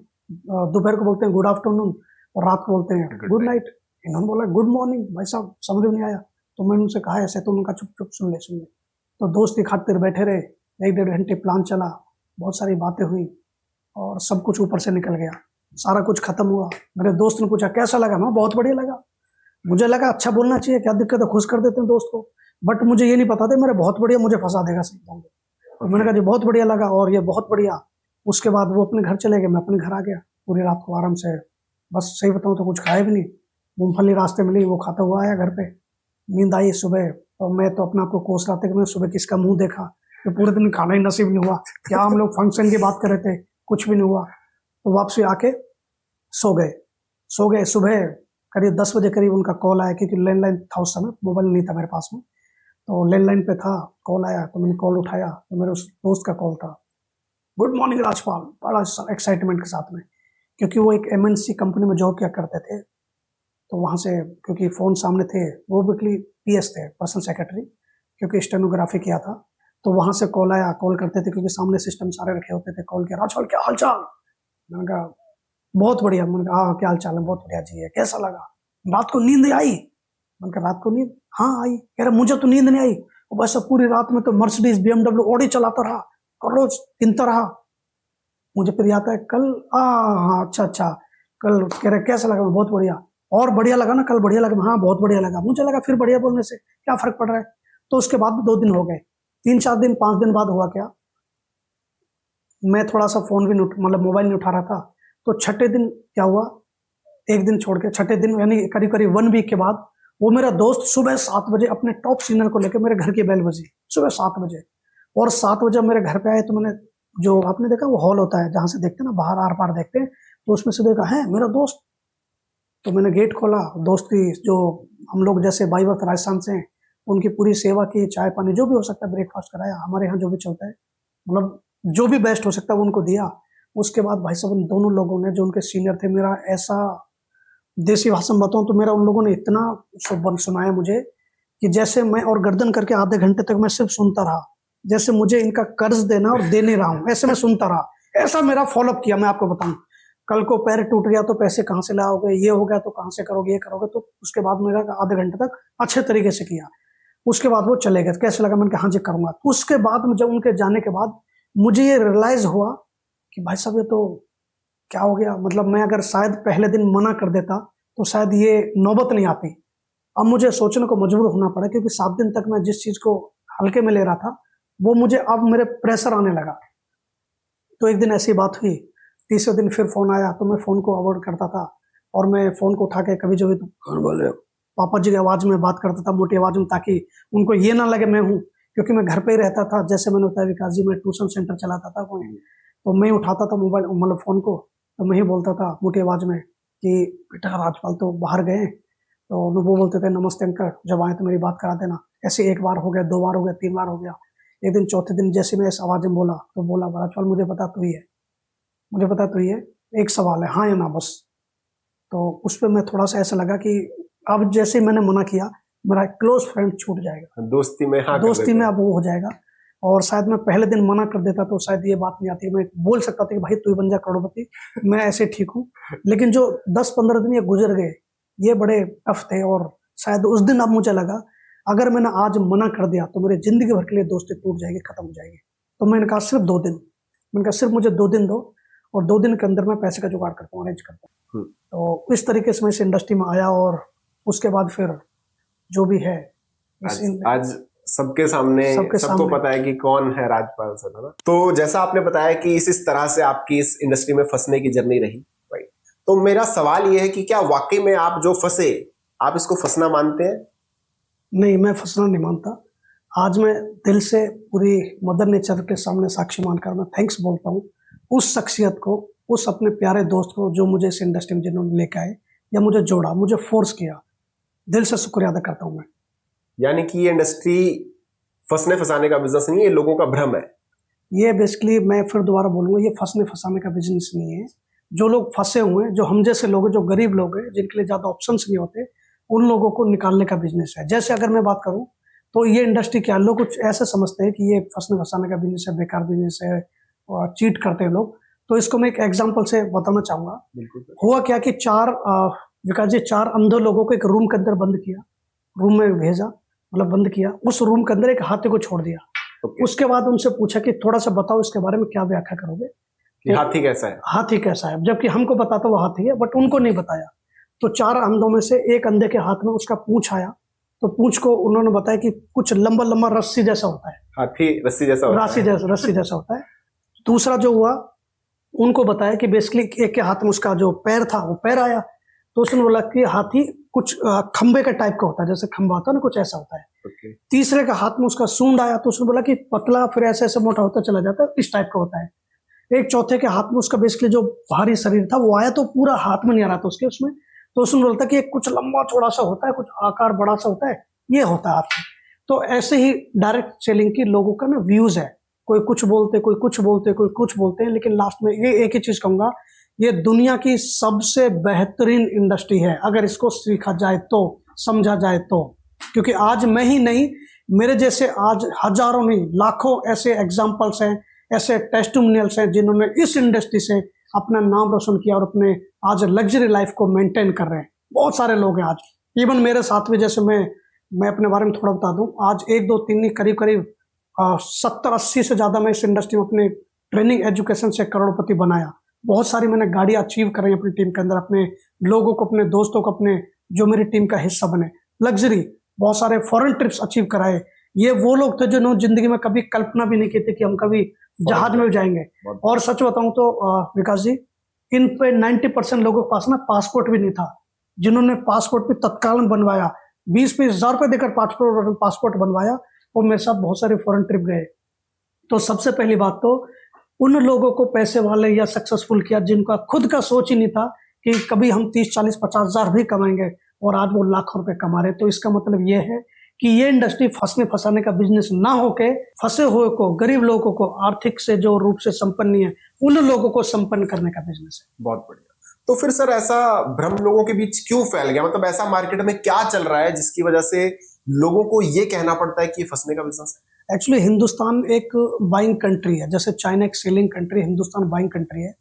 दोपहर को बोलते हैं गुड आफ्टरनून और रात को बोलते हैं गुड नाइट। इन्होंने बोला गुड मॉर्निंग, भाई साहब समझ में नहीं आया। तो मैंने उनसे कहा ऐसे, तो उनका चुप चुप सुन ले। तो दोस्ती खातिर बैठे रहे, 1 1.5 घंटे प्लान चला, बहुत सारी बातें हुई और सब कुछ ऊपर से निकल गया, सारा कुछ खत्म हुआ। मेरे दोस्त ने पूछा कैसा लगा, मैं बहुत बढ़िया लगा। मुझे लगा अच्छा बोलना चाहिए, क्या दिक्कत है, खुश कर देते हैं दोस्त को। बट मुझे ये नहीं पता था मेरे बहुत बढ़िया मुझे फंसा देगा सही बोल। तो मैंने कहा जी बहुत बढ़िया लगा और ये बहुत बढ़िया। उसके बाद वो अपने घर चले गए, मैं अपने घर आ गया पूरी रात को आराम से। बस सही बताऊँ तो कुछ खाया भी नहीं, मूंगफली रास्ते मिली वो खाता हुआ आया घर पे। नींद आई सुबह, और मैं तो अपने आप को कोस रहा था कि मैं सुबह किसका मुंह देखा, तो पूरे दिन खाना ही नसीब नहीं हुआ। क्या हम लोग फंक्शन की बात कर रहे थे, कुछ भी नहीं हुआ। तो वापसी आके सो गए। सुबह करीब 10 बजे करीब उनका कॉल आया, क्योंकि लैंडलाइन था उस समय, मोबाइल नहीं था मेरे पास में। तो लैंडलाइन पे था, कॉल आया तो मैंने कॉल उठाया, तो मेरे उस दोस्त का कॉल था। गुड मॉर्निंग राजपाल, बड़ा एक्साइटमेंट के साथ में, क्योंकि वो एक MNC कंपनी में जॉब किया करते थे। तो वहाँ से क्योंकि फ़ोन सामने थे, वो बिल्कुल PS थे, पर्सनल सेक्रेटरी, क्योंकि स्टेनोग्राफी किया था। तो वहाँ से कॉल आया, कॉल करते थे क्योंकि सामने सिस्टम सारे रखे होते थे। कॉल किया, राजपाल क्या हाल चाल? मैंने कहा बहुत बढ़िया। मैंने कहा हाँ क्या हाल चाल है, बहुत बढ़िया जी है, कैसा लगा? रात को नींद आई? मैंने कहा रात को नींद हाँ आई। कह रहा मुझे तो नींद नहीं आई, बस पूरी रात में तो मर्सिडीज BMW ऑडी चलाता रहा, रोज गिनता रहा। मुझे फिर याद है कल, हाँ अच्छा कल। कह रहे कैसा लगा? बहुत बढ़िया। और बढ़िया लगा ना कल? बढ़िया लगा। हाँ बहुत बढ़िया लगा। मुझे लगा फिर बढ़िया बोलने से क्या फर्क पड़ रहा है। तो उसके बाद 2 दिन हो गए, 3 4 दिन 5 दिन बाद हुआ क्या, मैं थोड़ा सा फोन भी मतलब मोबाइल नहीं उठा रहा था। तो छठे दिन क्या हुआ, एक दिन छोड़ के छठे दिन यानी करीब करीब 1 वीक के बाद, वो मेरा दोस्त सुबह 7 बजे अपने टॉप सीनियर को लेकर मेरे घर की बेल बजी सुबह 7 बजे। और 7 बजे मेरे घर पे आए तो मैंने, जो आपने देखा वो हॉल होता है जहाँ से देखते हैं ना बाहर आर पार देखते हैं, तो उसमें से देखा है मेरा दोस्त। तो मैंने गेट खोला, दोस्त की जो हम लोग जैसे बाई बर्थ राजस्थान से हैं, उनकी पूरी सेवा की, चाय पानी जो भी हो सकता है, ब्रेकफास्ट कराया, हमारे यहाँ जो भी चलता है, मतलब जो भी बेस्ट हो सकता है वो उनको दिया। उसके बाद भाई साहब उन दोनों लोगों ने, जो उनके सीनियर थे, मेरा ऐसा देसी भाषा में बताऊँ तो मेरा उन लोगों ने इतना सुनाया मुझे कि जैसे मैं और गर्दन करके आधे घंटे तक मैं सिर्फ सुनता रहा, जैसे मुझे इनका कर्ज देना और दे नहीं रहा हूँ, ऐसे मैं सुनता रहा। ऐसा मेरा फॉलोअप किया। मैं आपको बताऊं, कल को पैर टूट गया तो पैसे कहाँ से लाओगे, ये हो गया तो कहाँ से करोगे, ये करोगे। तो उसके बाद मेरा आधे घंटे तक अच्छे तरीके से किया। उसके बाद वो चले गए, कैसे लगा? मैंने कहा हाँ जी करूंगा। तो उसके बाद जब उनके जाने के बाद मुझे ये रियलाइज हुआ कि भाई साहब ये तो क्या हो गया, मतलब मैं अगर शायद पहले दिन मना कर देता तो शायद ये नौबत नहीं आती। अब मुझे सोचने को मजबूर होना पड़ा, क्योंकि 7 दिन तक मैं जिस चीज को हल्के में ले रहा था वो मुझे अब मेरे प्रेशर आने लगा। तो एक दिन ऐसी बात हुई, तीसरे दिन फिर फोन आया तो मैं फोन को अवॉइड करता था, और मैं फोन को उठा के कभी जो भी कौन बोल रहे हो, पापा जी की आवाज़ में बात करता था, मोटी आवाज़ में, ताकि उनको ये ना लगे मैं हूँ, क्योंकि मैं घर पे ही रहता था। जैसे मैंने बताया विकास जी, मैं ट्यूशन सेंटर चलाता था कोई, तो मैं ही उठाता था मोबाइल, मतलब फ़ोन को, तो मैं ही बोलता था मोटी आवाज़ में कि बेटा राजपाल तो बाहर गए। तो वो बोलते थे नमस्ते अंकल, जब आए तो मेरी बात करा देना। ऐसे एक बार हो गया, 2 बार हो गया, 3 बार हो गया। एक दिन चौथे दिन जैसे मैं इस आवाज़ में बोला, तो बोला राजपाल मुझे पता तू ही है, मुझे पता तू ही है, एक सवाल है, हाँ या ना बस। तो उस पर मैं थोड़ा सा ऐसा लगा कि अब जैसे मैंने मना किया, मेरा क्लोज फ्रेंड छूट जाएगा, दोस्ती में हाँ दोस्ती में अब वो हो जाएगा। और शायद मैं पहले दिन मना कर देता तो शायद ये बात नहीं आती, मैं बोल सकता था कि भाई तू ही बन जा करोड़पति, मैं ऐसे ठीक हूँ। लेकिन जो 10-15 दिन ये गुजर गए, ये बड़े टफ थे। और शायद उस दिन अब मुझे लगा अगर मैंने आज मना कर दिया तो मेरी जिंदगी भर के लिए दोस्ती टूट जाएगी, खत्म हो जाएगी। तो मैंने कहा सिर्फ 2 दिन, मैंने कहा सिर्फ मुझे 2 दिन दो, और 2 दिन के अंदर मैं पैसे का जुगाड़ करता हूँ, अरेंज करता हूँ। तो इस तरीके से मैं इस इंडस्ट्री में आया, और उसके बाद फिर जो भी है आज सबके सामने सबको पता है कि कौन है राजपाल सर, है ना। तो जैसा आपने बताया कि इस तरह से आपकी इस इंडस्ट्री में फंसने की जर्नी रही, राइट। तो मेरा सवाल ये है कि क्या वाकई में आप जो फंसे, आप इसको फंसना मानते हैं? नहीं, मैं फंसना नहीं मानता। आज मैं दिल से पूरी मदर नेचर के सामने साक्षी मानकर मैं थैंक्स बोलता हूँ उस शख्सियत को, उस अपने प्यारे दोस्त को जो मुझे इस इंडस्ट्री में जिन्होंने लेकर आए या मुझे जोड़ा, मुझे फोर्स किया। दिल से शुक्रिया अदा करता हूँ मैं। यानी कि ये इंडस्ट्री फंसने फंसाने का बिजनेस नहीं है, ये लोगों का भ्रम है। ये बेसिकली मैं फिर दोबारा बोलूँगा, ये फंसने फंसाने का बिजनेस नहीं है। जो लोग फंसे हुए हैं, जो हम जैसे लोग हैं, जो गरीब लोग हैं, जिनके लिए ज़्यादा ऑप्शंस नहीं होते, उन लोगों को निकालने का बिजनेस है। जैसे अगर मैं बात करूँ तो ये इंडस्ट्री क्या, लोग कुछ ऐसे समझते हैं कि ये फंसने फंसाने का बिजनेस है, बेकार बिजनेस है, और चीट करते हैं लोग। तो इसको मैं एक एग्जाम्पल से बताना चाहूँगा। हुआ क्या कि विकास जी 4 अंधे लोगों को एक रूम के अंदर बंद किया, रूम में भेजा, मतलब बंद किया। उस रूम के अंदर एक हाथी को छोड़ दिया। उसके बाद उनसे पूछा कि थोड़ा सा बताओ इसके बारे में, क्या व्याख्या करोगे कि हाथी कैसा है, हाथी कैसा है, जबकि हमको पता था वो हाथी है, बट उनको नहीं बताया। तो 4 अंधों में से एक अंधे के हाथ में उसका पूंछ आया, तो पूंछ को उन्होंने बताया कि कुछ लंबा लंबा रस्सी जैसा होता है, हाथी रस्सी जैसा होता है, रस्सी जैसा होता है। दूसरा जो हुआ, उनको बताया कि बेसिकली एक के हाथ में उसका जो पैर था वो पैर आया, तो उसने बोला कि हाथी कुछ खंबे का टाइप का होता है, जैसे खंबा होता है ना, कुछ ऐसा होता है। तीसरे का हाथ में उसका सूंड आया, तो उसने बोला कि पतला फिर ऐसे ऐसे मोटा होता चला जाता है, इस टाइप का होता है। एक चौथे के हाथ में उसका बेसिकली जो भारी शरीर था वो आया, तो पूरा हाथ में नहीं आ रहा था उसके उसमें, तो उसने बोला था कि कुछ लंबा चौड़ा सा होता है, कुछ आकार बड़ा सा होता है, ये होता है हाथी। तो ऐसे ही डायरेक्ट सेलिंग की लोगों का ना व्यूज है, कोई कुछ बोलते, कोई कुछ बोलते, कोई कुछ बोलते हैं, लेकिन लास्ट में ये एक ही चीज कहूंगा, ये दुनिया की सबसे बेहतरीन इंडस्ट्री है अगर इसको सीखा जाए तो, समझा जाए तो। क्योंकि आज मैं ही नहीं, मेरे जैसे आज हजारों नहीं लाखों ऐसे एग्जाम्पल्स हैं, ऐसे टेस्टिमोनियल्स हैं जिन्होंने इस इंडस्ट्री से अपना नाम रोशन किया और अपने आज लग्जरी लाइफ को मेंटेन कर रहे हैं। बहुत सारे लोग हैं आज, इवन मेरे साथ में, जैसे मैं अपने बारे में थोड़ा बता दूं, आज 1 2 3 नहीं, करीब करीब 70-80 से ज्यादा मैं इस इंडस्ट्री में अपने ट्रेनिंग एजुकेशन से करोड़पति बनाया। बहुत सारी मैंने गाड़ियां अचीव कर रही अपनी टीम के अंदर, अपने लोगों को, अपने दोस्तों को, अपने जो मेरी टीम का हिस्सा बने, लग्जरी बहुत सारे फॉरेन ट्रिप्स अचीव कराए। ये वो लोग थे जिन्होंने जिंदगी में कभी कल्पना भी नहीं की थी कि हम कभी जहाज में जाएंगे। और सच बताऊं तो विकास जी, इन पे 90% लोगों के पास ना पासपोर्ट भी नहीं था, जिन्होंने पासपोर्ट भी तत्काल बनवाया, 20-20 हजार रुपए देकर पासपोर्ट बनवाया, और मेरे साथ बहुत सारे फॉरेन ट्रिप गए। तो सबसे पहली बात तो उन लोगों को पैसे वाले या सक्सेसफुल किया जिनका खुद का सोच ही नहीं था कि कभी हम 30-40-50 हजार भी कमाएंगे, और आज वो लाखों रुपए कमा रहे। तो इसका मतलब ये है कि ये इंडस्ट्री फंसने फंसाने का बिजनेस ना होके, फंसे हुए को, गरीब लोगों को, आर्थिक से जो रूप से संपन्न नहीं है, उन लोगों को संपन्न करने का बिजनेस है। बहुत बढ़िया। तो फिर सर ऐसा भ्रम लोगों के बीच क्यों फैल गया, मतलब ऐसा मार्केट में क्या चल रहा है जिसकी वजह से लोगों को ये कहना पड़ता है कि ये फंसने का बिजनेस है? एक्चुअली हिंदुस्तान एक बाइंग कंट्री है, जैसे चाइना एक selling country, Hindustan buying country है।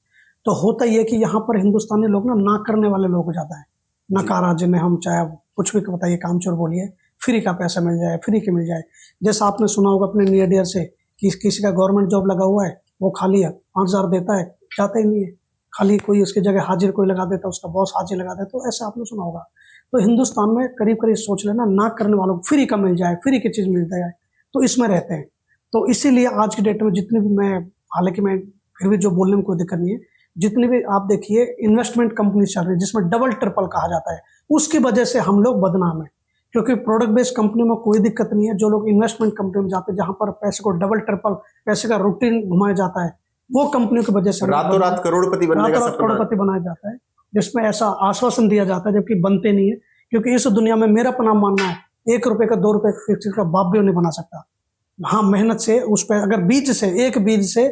तो होता ही है कि यहाँ पर हिंदुस्तानी लोग ना करने वाले लोग ज्यादा है, नकारा, जिन्हें हम चाहे कुछ भी बताइए, कामचोर बोलिए, फ्री का पैसा मिल जाए, फ्री के मिल जाए। जैसा आपने सुना होगा अपने नियर डियर से कि किसी का गवर्नमेंट जॉब लगा हुआ है, वो खाली है 5,000 देता है, जाता ही नहीं है, खाली कोई उसकी जगह हाजिर कोई लगा देता है, उसका बॉस हाजिर लगा देता है। तो ऐसा आपने सुना होगा। तो हिंदुस्तान में करीब करीब सोच लेना, ना करने वालों को फ्री का मिल जाए, फ्री की चीज मिल जाए, तो इसमें रहते हैं। तो इसीलिए आज की डेट में जितने भी, मैं हालांकि मैं फिर भी जो बोलने में कोई दिक्कत नहीं है, जितनी भी आप देखिए इन्वेस्टमेंट कंपनी चल रही है जिसमें डबल ट्रिपल कहा जाता है, उसकी वजह से हम लोग बदनाम है। क्योंकि प्रोडक्ट बेस्ड कंपनी में कोई दिक्कत नहीं है, जो लोग इन्वेस्टमेंट कंपनी में जाते हैं जहां पर पैसे को डबल ट्रिपल पैसे का रूटीन घुमाया जाता है, वो कंपनियों की वजह से रातों रात करोड़पति बनने का सपना, करोड़पति बनाया जाता है, जिसमें ऐसा आश्वासन दिया जाता है जबकि बनते नहीं है। क्योंकि इस दुनिया में मेरा अपना मानना है, 1 रुपए का 2 रुपए का फिक्स का बाप भी नहीं बना सकता। हाँ, मेहनत से उस पर अगर बीज से, एक बीज से,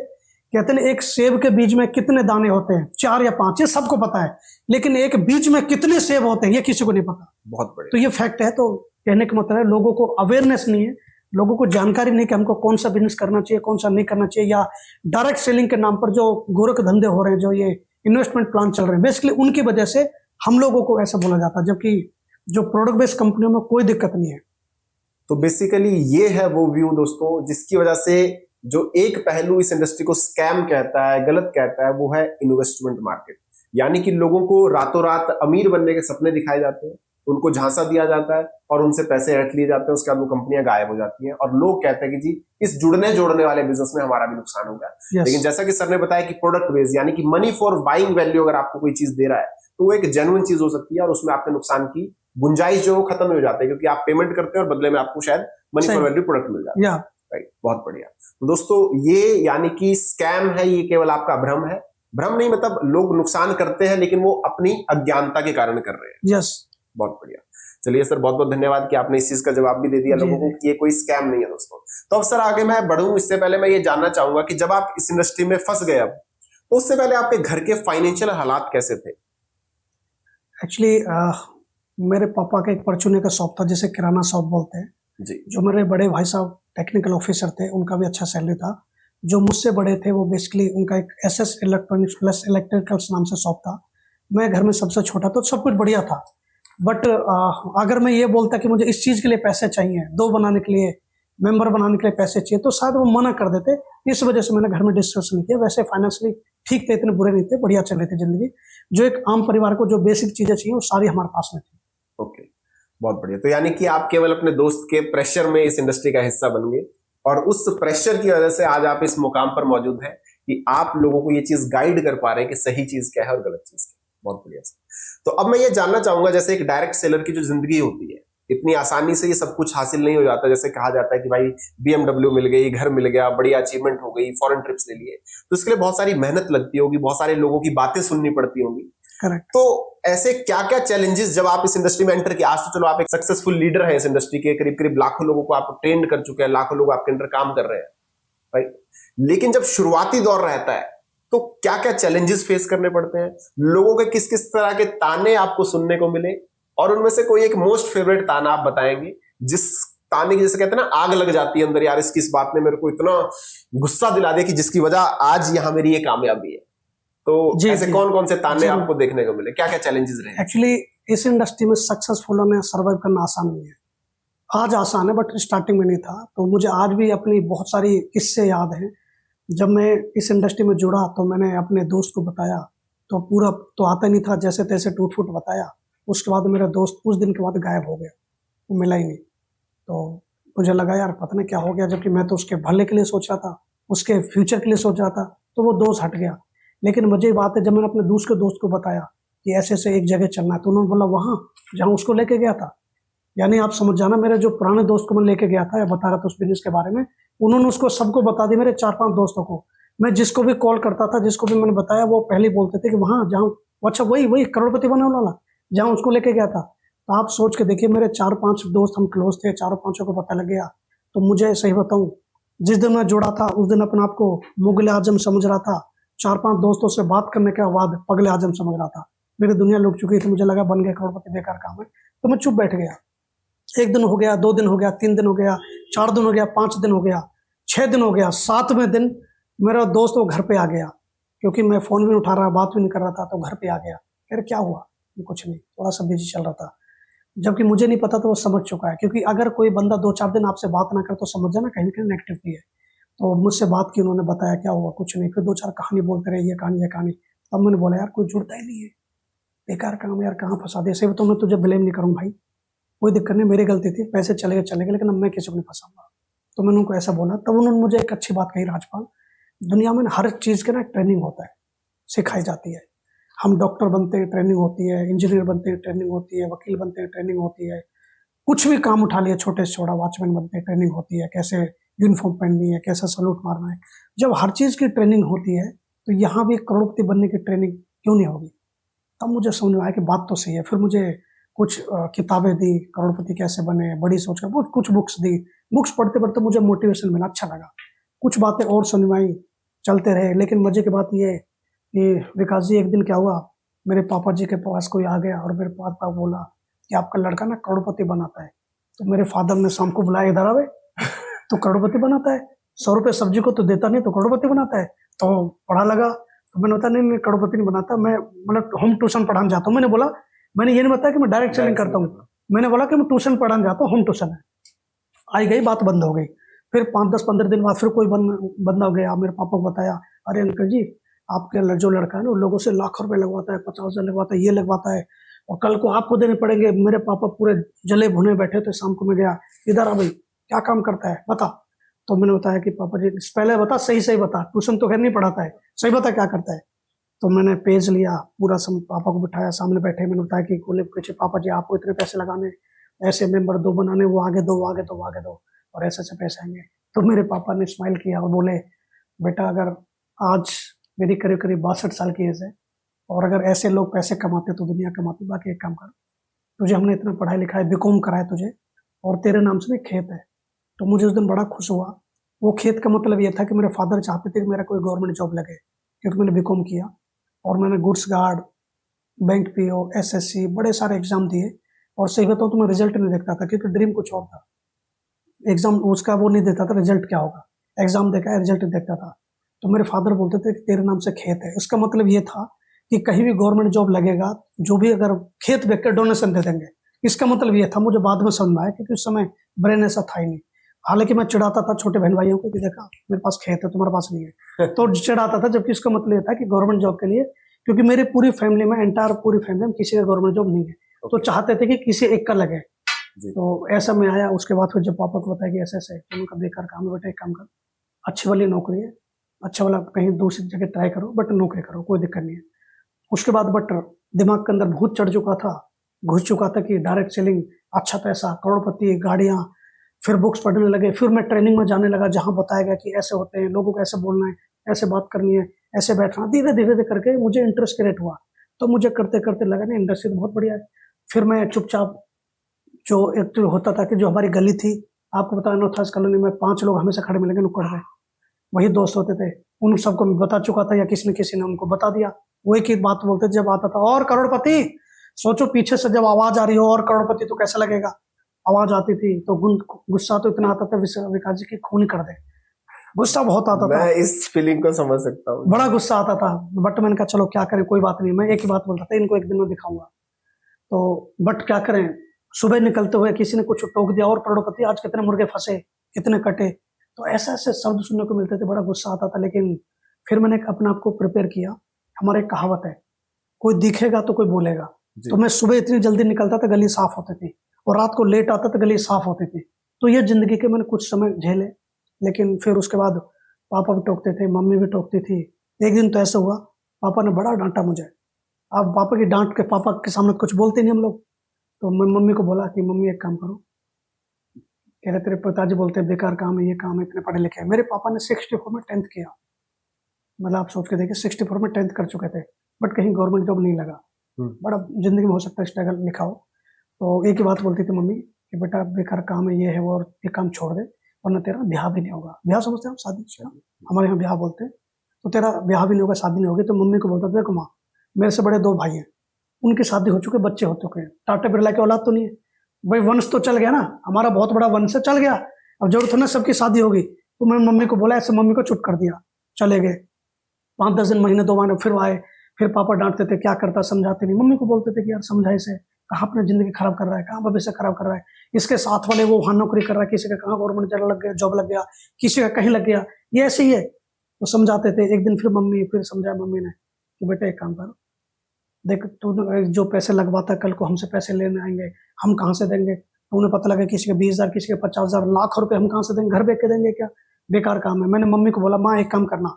कहते हैं एक सेब के बीज में कितने दाने होते हैं, 4 या 5, ये सबको पता है, लेकिन एक बीज में कितने सेब होते हैं ये किसी को नहीं पता। बहुत बढ़िया। तो ये फैक्ट है। तो कहने का मतलब है लोगों को अवेयरनेस नहीं है, लोगों को जानकारी नहीं कि हमको कौन सा बिजनेस करना चाहिए, कौन सा नहीं करना चाहिए, या डायरेक्ट सेलिंग के नाम पर जो गोरख धंधे हो रहे हैं, जो ये इन्वेस्टमेंट प्लान चल रहे हैं, बेसिकली उनकी वजह से हम लोगों को ऐसा बोला जाता है, जबकि जो प्रोडक्ट बेस्ड कंपनियों में कोई दिक्कत नहीं है। तो बेसिकली ये है वो व्यू दोस्तों, जिसकी वजह से जो एक पहलू इस इंडस्ट्री को स्कैम कहता है, गलत कहता है, वो है इन्वेस्टमेंट मार्केट। यानी कि लोगों को रातों रात अमीर बनने के सपने दिखाए जाते हैं, उनको झांसा दिया जाता है और उनसे पैसे हट लिए जाते हैं, उसके बाद वो कंपनियां गायब हो जाती हैं और लोग कहते हैं कि जी इस जुड़ने जोड़ने वाले बिजनेस में हमारा भी नुकसान हो गया। लेकिन जैसा कि सर ने बताया कि प्रोडक्ट बेस्ड यानी कि मनी फॉर बाइंग वैल्यू, अगर आपको कोई चीज दे रहा है तो वो एक जेन्युइन चीज हो सकती है और उसमें आपके नुकसान की गुंजाइश जो खत्म हो जाती है, क्योंकि आप पेमेंट करते हैं और बदले में आपको शायद मनी फॉर वैल्यू प्रोडक्ट मिल जाता है। राइट, बहुत बढ़िया। तो दोस्तों ये यानी कि स्कैम है, ये केवल आपका भ्रम है। भ्रम नहीं, मतलब लोग नुकसान करते हैं लेकिन वो अपनी अज्ञानता के कारण कर रहे हैं। यस, बहुत बढ़िया। चलिए सर, बहुत बहुत धन्यवाद कि आपने इस चीज का जवाब भी दे दिया लोगों को कि ये कोई स्कैम नहीं है दोस्तों। तो अब सर आगे मैं बढ़ूं, इससे पहले मैं ये जानना चाहूंगा कि जब आप इस इंडस्ट्री में फंस गए अब, तो उससे पहले आपके घर के फाइनेंशियल हालात कैसे थे? एक्चुअली मेरे पापा का एक परचूने का शॉप था, जिसे किराना शॉप बोलते हैं जी। जो मेरे बड़े भाई साहब टेक्निकल ऑफिसर थे, उनका भी अच्छा सैलरी था। जो मुझसे बड़े थे वो बेसिकली उनका एक एसएस इलेक्ट्रॉनिक्स प्लस इलेक्ट्रिकल्स नाम से शॉप था। मैं घर में सबसे छोटा, तो सब कुछ बढ़िया था। बट अगर मैं ये बोलता कि मुझे इस चीज़ के लिए पैसे चाहिए, दो बनाने के लिए, मेंबर बनाने के लिए पैसे चाहिए, तो शायद वो मना कर देते। इस वजह से मैंने घर में डिस्कस नहीं किया। वैसे फाइनेंशियली ठीक थे, इतने बुरे नहीं थे, बढ़िया चल रही थी जिंदगी। जो एक आम परिवार को जो बेसिक चीज़ें चाहिए वो सारी हमारे पास में थी। ओके, बहुत बढ़िया। तो यानी कि आप केवल अपने दोस्त के प्रेशर में इस इंडस्ट्री का हिस्सा बन गए और उस प्रेशर की वजह से आज आप इस मुकाम पर मौजूद हैं कि आप लोगों को ये चीज गाइड कर पा रहे हैं कि सही चीज क्या है और गलत चीज क्या है। बहुत बढ़िया सर। तो अब मैं ये जानना चाहूंगा, जैसे एक डायरेक्ट सेलर की जो जिंदगी होती है, इतनी आसानी से ये सब कुछ हासिल नहीं हो जाता। जैसे कहा जाता है कि भाई BMW मिल गई, घर मिल गया, बढ़िया अचीवमेंट हो गई, फॉरेन ट्रिप्स ले लिए, तो इसके लिए बहुत सारी मेहनत लगती होगी, बहुत सारे लोगों की बातें सुननी पड़ती होंगी। करेक्ट। तो ऐसे क्या क्या चैलेंजेस जब आप इस इंडस्ट्री में एंटर किया? आज तो चलो आप एक सक्सेसफुल लीडर हैं इस इंडस्ट्री के, करीब करीब लाखों लोगों को आप ट्रेंड कर चुके हैं, लाखों लोग आपके अंडर काम कर रहे हैं, राइट। लेकिन जब शुरुआती दौर रहता है तो क्या क्या चैलेंजेस फेस करने पड़ते हैं? लोगों के किस किस तरह के ताने आपको सुनने को मिले, और उनमें से कोई एक मोस्ट फेवरेट ताना आप बताएंगे जिस ताने की, जैसे कहते हैं ना, आग लग जाती है अंदर, यार इसकी इस बात ने मेरे को इतना गुस्सा दिला दिया कि जिसकी वजह आज यहां मेरी ये कामयाबी है। तो ऐसे कौन कौन से ताने आपको देखने को मिले, क्या क्या चैलेंजेस रहे? एक्चुअली इस इंडस्ट्री में सक्सेसफुल होने, सर्वाइव करना आसान नहीं है। आज आसान है, बट स्टार्टिंग में नहीं था। तो मुझे आज भी अपनी बहुत सारी किस्से याद हैं। जब मैं इस इंडस्ट्री में जुड़ा तो मैंने अपने दोस्त को बताया, तो पूरा तो आता नहीं था, जैसे तैसे टूट फूट बताया। उसके बाद मेरा दोस्त उस दिन के बाद गायब हो गया, वो मिला ही नहीं। तो मुझे लगा यार पता नहीं क्या हो गया, जबकि मैं तो उसके भले के लिए सोच रहा था, उसके फ्यूचर के लिए सोच रहा था। तो वो दोस्त हट गया। लेकिन मुझे ये बात है, जब मैंने अपने दूसरे दोस्त को बताया कि ऐसे ऐसे एक जगह चलना है, तो उन्होंने बोला वहाँ जहाँ उसको लेके गया था। यानी आप समझ जाना, मेरे जो पुराने दोस्त को मैं लेके गया था या बता रहा था उस बिजनेस के बारे में, उन्होंने उसको सबको बता दी, मेरे 4-5 दोस्तों को। मैं जिसको भी कॉल करता था, जिसको भी मैंने बताया, वो पहले बोलते थे कि वहाँ जहाँ, अच्छा वही करोड़पति बनने वाला जहाँ उसको लेके गया था। तो आप सोच के देखिए, मेरे 4-5 दोस्त हम क्लोज थे, 4-5 को पता लग गया। तो मुझे सही बताऊं, जिस दिन मैं जुड़ा था उस दिन अपने आप को मुगल आजम समझ रहा था। 4-5 दोस्तों से बात करने के बाद पगले आजम समझ रहा था। मेरी दुनिया लुट चुकी थी, मुझे लगा बन गया करोड़पति, बेकार काम है। तो मैं चुप बैठ गया। 1 दिन हो गया, 2 दिन हो गया, 3 दिन हो गया, 4 दिन हो गया, 5 दिन हो गया, 6 दिन हो गया। 7वें दिन मेरा दोस्त वो घर पे आ गया, क्योंकि मैं फोन भी नहीं उठा रहा, बात भी नहीं कर रहा था। तो घर पे आ गया, कह रहे क्या हुआ? कुछ नहीं, थोड़ा सा बिजी चल रहा था। जबकि मुझे नहीं पता, तो वो समझ चुका है। क्योंकि अगर कोई बंदा 2-4 दिन आपसे बात ना करे तो समझ जाना कहीं ना कहीं नेगेटिव है। तो मुझसे बात की, उन्होंने बताया क्या हुआ, कुछ नहीं। फिर 2-4 कहानी बोलते रहे, ये कहानी। तब मैंने बोला यार कोई जुड़ता ही नहीं है, बेकार काम यार, कहाँ फंसा दे। सही तो मैं तुझे ब्लेम नहीं करूँ भाई, कोई दिक्कत नहीं, मेरी गलती थी, पैसे चले गए, लेकिन अब मैं किसी को नहीं फंसाऊंगा। तो मैंने उनको ऐसा बोला। तब उन्होंने मुझे एक अच्छी बात कही, राजपाल, दुनिया में हर चीज़ का ना ट्रेनिंग होता है। सिखाई जाती है। हम डॉक्टर बनते हैं, ट्रेनिंग होती है, इंजीनियर बनते हैं, ट्रेनिंग होती है, वकील बनते हैं, ट्रेनिंग होती है, कुछ भी काम उठा लिया, छोटे से छोटा वॉचमैन बनते हैं, ट्रेनिंग होती है, कैसे यूनिफॉर्म पहननी है, कैसे सलूट मारना है। जब हर चीज़ की ट्रेनिंग होती है तो यहाँ भी करोड़पति बनने की ट्रेनिंग क्यों नहीं होगी? तब मुझे समझ में आया कि बात तो सही है। फिर मुझे कुछ किताबें दी, करोड़पति कैसे बने, बड़ी सोच का, बहुत कुछ बुक्स दी। बुक्स पढ़ते पढ़ते मुझे मोटिवेशन मिला, अच्छा लगा। कुछ बातें और समझ में आई, चलते रहे। लेकिन मजे की बात ये कि विकास जी, एक दिन क्या हुआ, मेरे पापा जी के पास कोई आ गया और मेरे पापा बोला कि आपका लड़का ना करोड़पति बनाता है। तो मेरे फादर ने शाम को बुलाया, इधर आवे, तो करोड़पति बनाता है, 100 रुपये सब्जी को तो देता नहीं, तो करोड़पति बनाता है। तो पढ़ा लगा, तो मैंने बताया नहीं, करोड़पति नहीं बनाता, मैं मतलब होम ट्यूशन पढ़ाने जाता हूँ। मैंने बोला, मैंने ये नहीं बताया कि मैं डायरेक्ट सेलिंग करता हूँ, मैंने बोला कि मैं ट्यूशन पढ़ाने जाता हूँ, होम ट्यूशन है। आई गई, बात बंद हो गई। फिर 5-10-15 दिन बाद फिर कोई बंदा हो गया, मेरे पापा को बताया, अरे अंकल जी, आपके जो लड़का है ना, लोगों से लाखों रुपए लगवाता है, 50,000 लगवाता है, ये लगवाता है, और कल को आपको देने पड़ेंगे। मेरे पापा पूरे जले भुने बैठे थे। शाम को मैं गया, इधर आ भाई, क्या काम करता है बता। तो मैंने बताया कि पापा जी, पहले बता, सही सही बता, ट्यूशन तो खैर नहीं पढ़ाता है, सही बता क्या करता है। तो मैंने पेज लिया पूरा, पापा को बिठाया, सामने बैठे, मैंने बताया कि बोले पीछे, पापा जी आपको इतने पैसे लगाने, ऐसे मेंबर 2 बनाने, वो आगे दो, आगे दो, आगे दो, और ऐसे ऐसे पैसे आएंगे। तो मेरे पापा ने स्माइल किया और बोले, बेटा अगर आज मेरी करीब करीब 62 साल की एज है, और अगर ऐसे लोग पैसे कमाते तो दुनिया कमाती। बाकी एक काम कर, तुझे हमने इतना पढ़ाई लिखाई, बीकॉम कराया तुझे, और तेरे नाम से भी खेत है। तो मुझे उस दिन बड़ा खुश हुआ। वो खेत का मतलब ये था कि मेरे फादर चाहते थे कि मेरा कोई गवर्नमेंट जॉब लगे, क्योंकि मैंने बीकॉम किया और मैंने goods guard, bank PO, SSC, बड़े सारे एग्जाम दिए। और सही बताऊं तो मैं रिजल्ट नहीं देखता था, क्योंकि ड्रीम कुछ और था। एग्जाम उसका वो नहीं देता था, रिजल्ट क्या होगा, एग्जाम देखा है, रिजल्ट देखता था। तो मेरे फादर बोलते थे कि तेरे नाम से खेत है। इसका मतलब ये था कि कहीं भी गवर्नमेंट जॉब लगेगा, जो भी अगर खेत बेच कर डोनेशन दे देंगे। इसका मतलब ये था। मुझे बाद में समझ में आया, क्योंकि उस समय ब्रेन ऐसा था ही नहीं। हालांकि मैं चिढ़ाता था छोटे बहन भाइयों को कि देखा, मेरे पास खेत है, तुम्हारे पास नहीं है, तो चिढ़ाता था। जबकि इसका मतलब ये था कि गवर्नमेंट जॉब के लिए, क्योंकि मेरी पूरी फैमिली में, एंटायर पूरी फैमिली में किसी का गवर्नमेंट जॉब नहीं है, तो चाहते थे कि किसी एक का लगे। तो ऐसा मैं आया। उसके बाद फिर जब पापा को बताया कि ऐसे ऐसे, तो उनका बेकार काम है बेटा, एक काम कर, अच्छी वाली नौकरी है, अच्छा वाला कहीं दूसरी जगह ट्राई करो, बट नौकरी करो, कोई दिक्कत नहीं है। उसके बाद बट दिमाग के अंदर भूत चढ़ चुका था, घुस चुका था कि डायरेक्ट सेलिंग, अच्छा पैसा, करोड़पति, गाड़ियां। फिर बुक्स पढ़ने लगे, फिर मैं ट्रेनिंग में जाने लगा, जहां बताया गया कि ऐसे होते हैं, लोगों को ऐसे बोलना है, ऐसे बात करनी है, ऐसे बैठना। धीरे धीरे करके मुझे इंटरेस्ट क्रिएट हुआ। तो मुझे करते करते लगा नहीं, इंडस्ट्री तो बहुत बढ़िया है। फिर मैं चुपचाप, जो एक तो होता था कि जो हमारी गली थी, आपको पता है नॉर्थ ईस्ट कॉलोनी में 5 लोग हमेशा खड़े मिलेंगे नुक्कड़ पे, वही दोस्त होते थे। उन सबको मैं बता चुका था, या किसी न किसी ने उनको बता दिया। वो एक ही बात बोलते थे जब आता था, और करोड़पति। सोचो पीछे से जब आवाज आ रही हो और करोड़पति, तो कैसा लगेगा। आवाज आती थी तो गुस्सा तो इतना आता था विकास जी की खून कर दे, गुस्सा बहुत आता था। मैं इस फीलिंग को समझ सकता हूँ, बड़ा गुस्सा आता था। बट मैंने कहा चलो क्या करें, कोई बात नहीं। मैं एक ही बात बोलता था, इनको एक दिन में दिखाऊंगा। तो बट क्या करें, सुबह निकलते हुए किसी ने कुछ टोक दिया, और करोड़पति आज कितने मुर्गे फंसे, कितने कटे, तो ऐसे ऐसे शब्द सुनने को मिलते थे, बड़ा गुस्सा आता था। लेकिन फिर मैंने अपने आप को प्रिपेयर किया। हमारे एक कहावत है, कोई दिखेगा तो कोई बोलेगा। तो मैं सुबह इतनी जल्दी निकलता था, गली साफ होती थी, और रात को लेट आता था, गली साफ होती थी। तो ये जिंदगी के मैंने कुछ समय झेले। लेकिन फिर उसके बाद पापा भी टोकते थे, मम्मी भी टोकती थी। एक दिन तो ऐसा हुआ, पापा ने बड़ा डांटा मुझे। अब पापा की डांट के, पापा के सामने कुछ बोलते नहीं हम लोग। तो मैं मम्मी को बोला कि मम्मी एक काम करो, कह रहे तेरे पिताजी बोलते हैं बेकार काम है, ये काम है, इतने पढ़े लिखे हैं। मेरे पापा ने 64 में 10th किया। मतलब आप सोच के देखिए, 64 में 10th कर चुके थे, बट कहीं गवर्नमेंट जॉब नहीं लगा। बड़ा जिंदगी में हो सकता है स्ट्रगल लिखा हो। तो एक ही बात बोलती थी मम्मी कि बेटा बेकार काम है, ये है वो, और ये काम छोड़ दे, वरना तेरा ब्याह भी नहीं होगा। ब्याह समझते हैं आप, शादी, हमारे यहाँ ब्याह बोलते हैं। तो तेरा ब्याह भी नहीं होगा, शादी नहीं होगी। तो मम्मी को बोलता था, देखो माँ, मेरे से बड़े 2 भाई हैं, उनकी शादी हो चुके, बच्चे हो चुके हैं, टाटा बिरला की औलाद तो नहीं है भाई, वंश तो चल गया ना, हमारा बहुत बड़ा वंश चल गया, अब जरूरत है ना सबकी शादी होगी। तो मैं मम्मी को बोला, ऐसे मम्मी को चुप कर दिया, चले गए। 5-10 दिन, महीने 2 महीने फिर आए। फिर पापा डांटते थे, क्या करता, समझाते नहीं। मम्मी को बोलते थे कि यार समझाए से, कहाँ अपनी जिंदगी खराब कर रहा है, कहाँ भविष्य खराब कर रहा है, इसके साथ वाले वो वहां नौकरी कर रहा है, किसी का कहाँ गवर्नमेंट लग गया, जॉब लग गया, किसी का कहीं लग गया, ये ऐसे ही है। तो समझाते थे। एक दिन फिर समझाया मम्मी ने कि बेटा एक काम करो, देख तू जो पैसे लगवाता है, कल को हमसे पैसे लेने आएंगे, हम कहाँ से देंगे। तो उन्हें पता लगा किसी के 20,000, किसी के 50,000, लाख रुपए हम कहाँ से देंगे, घर बेच के देंगे क्या, बेकार काम है। मैंने मम्मी को बोला, माँ एक काम करना,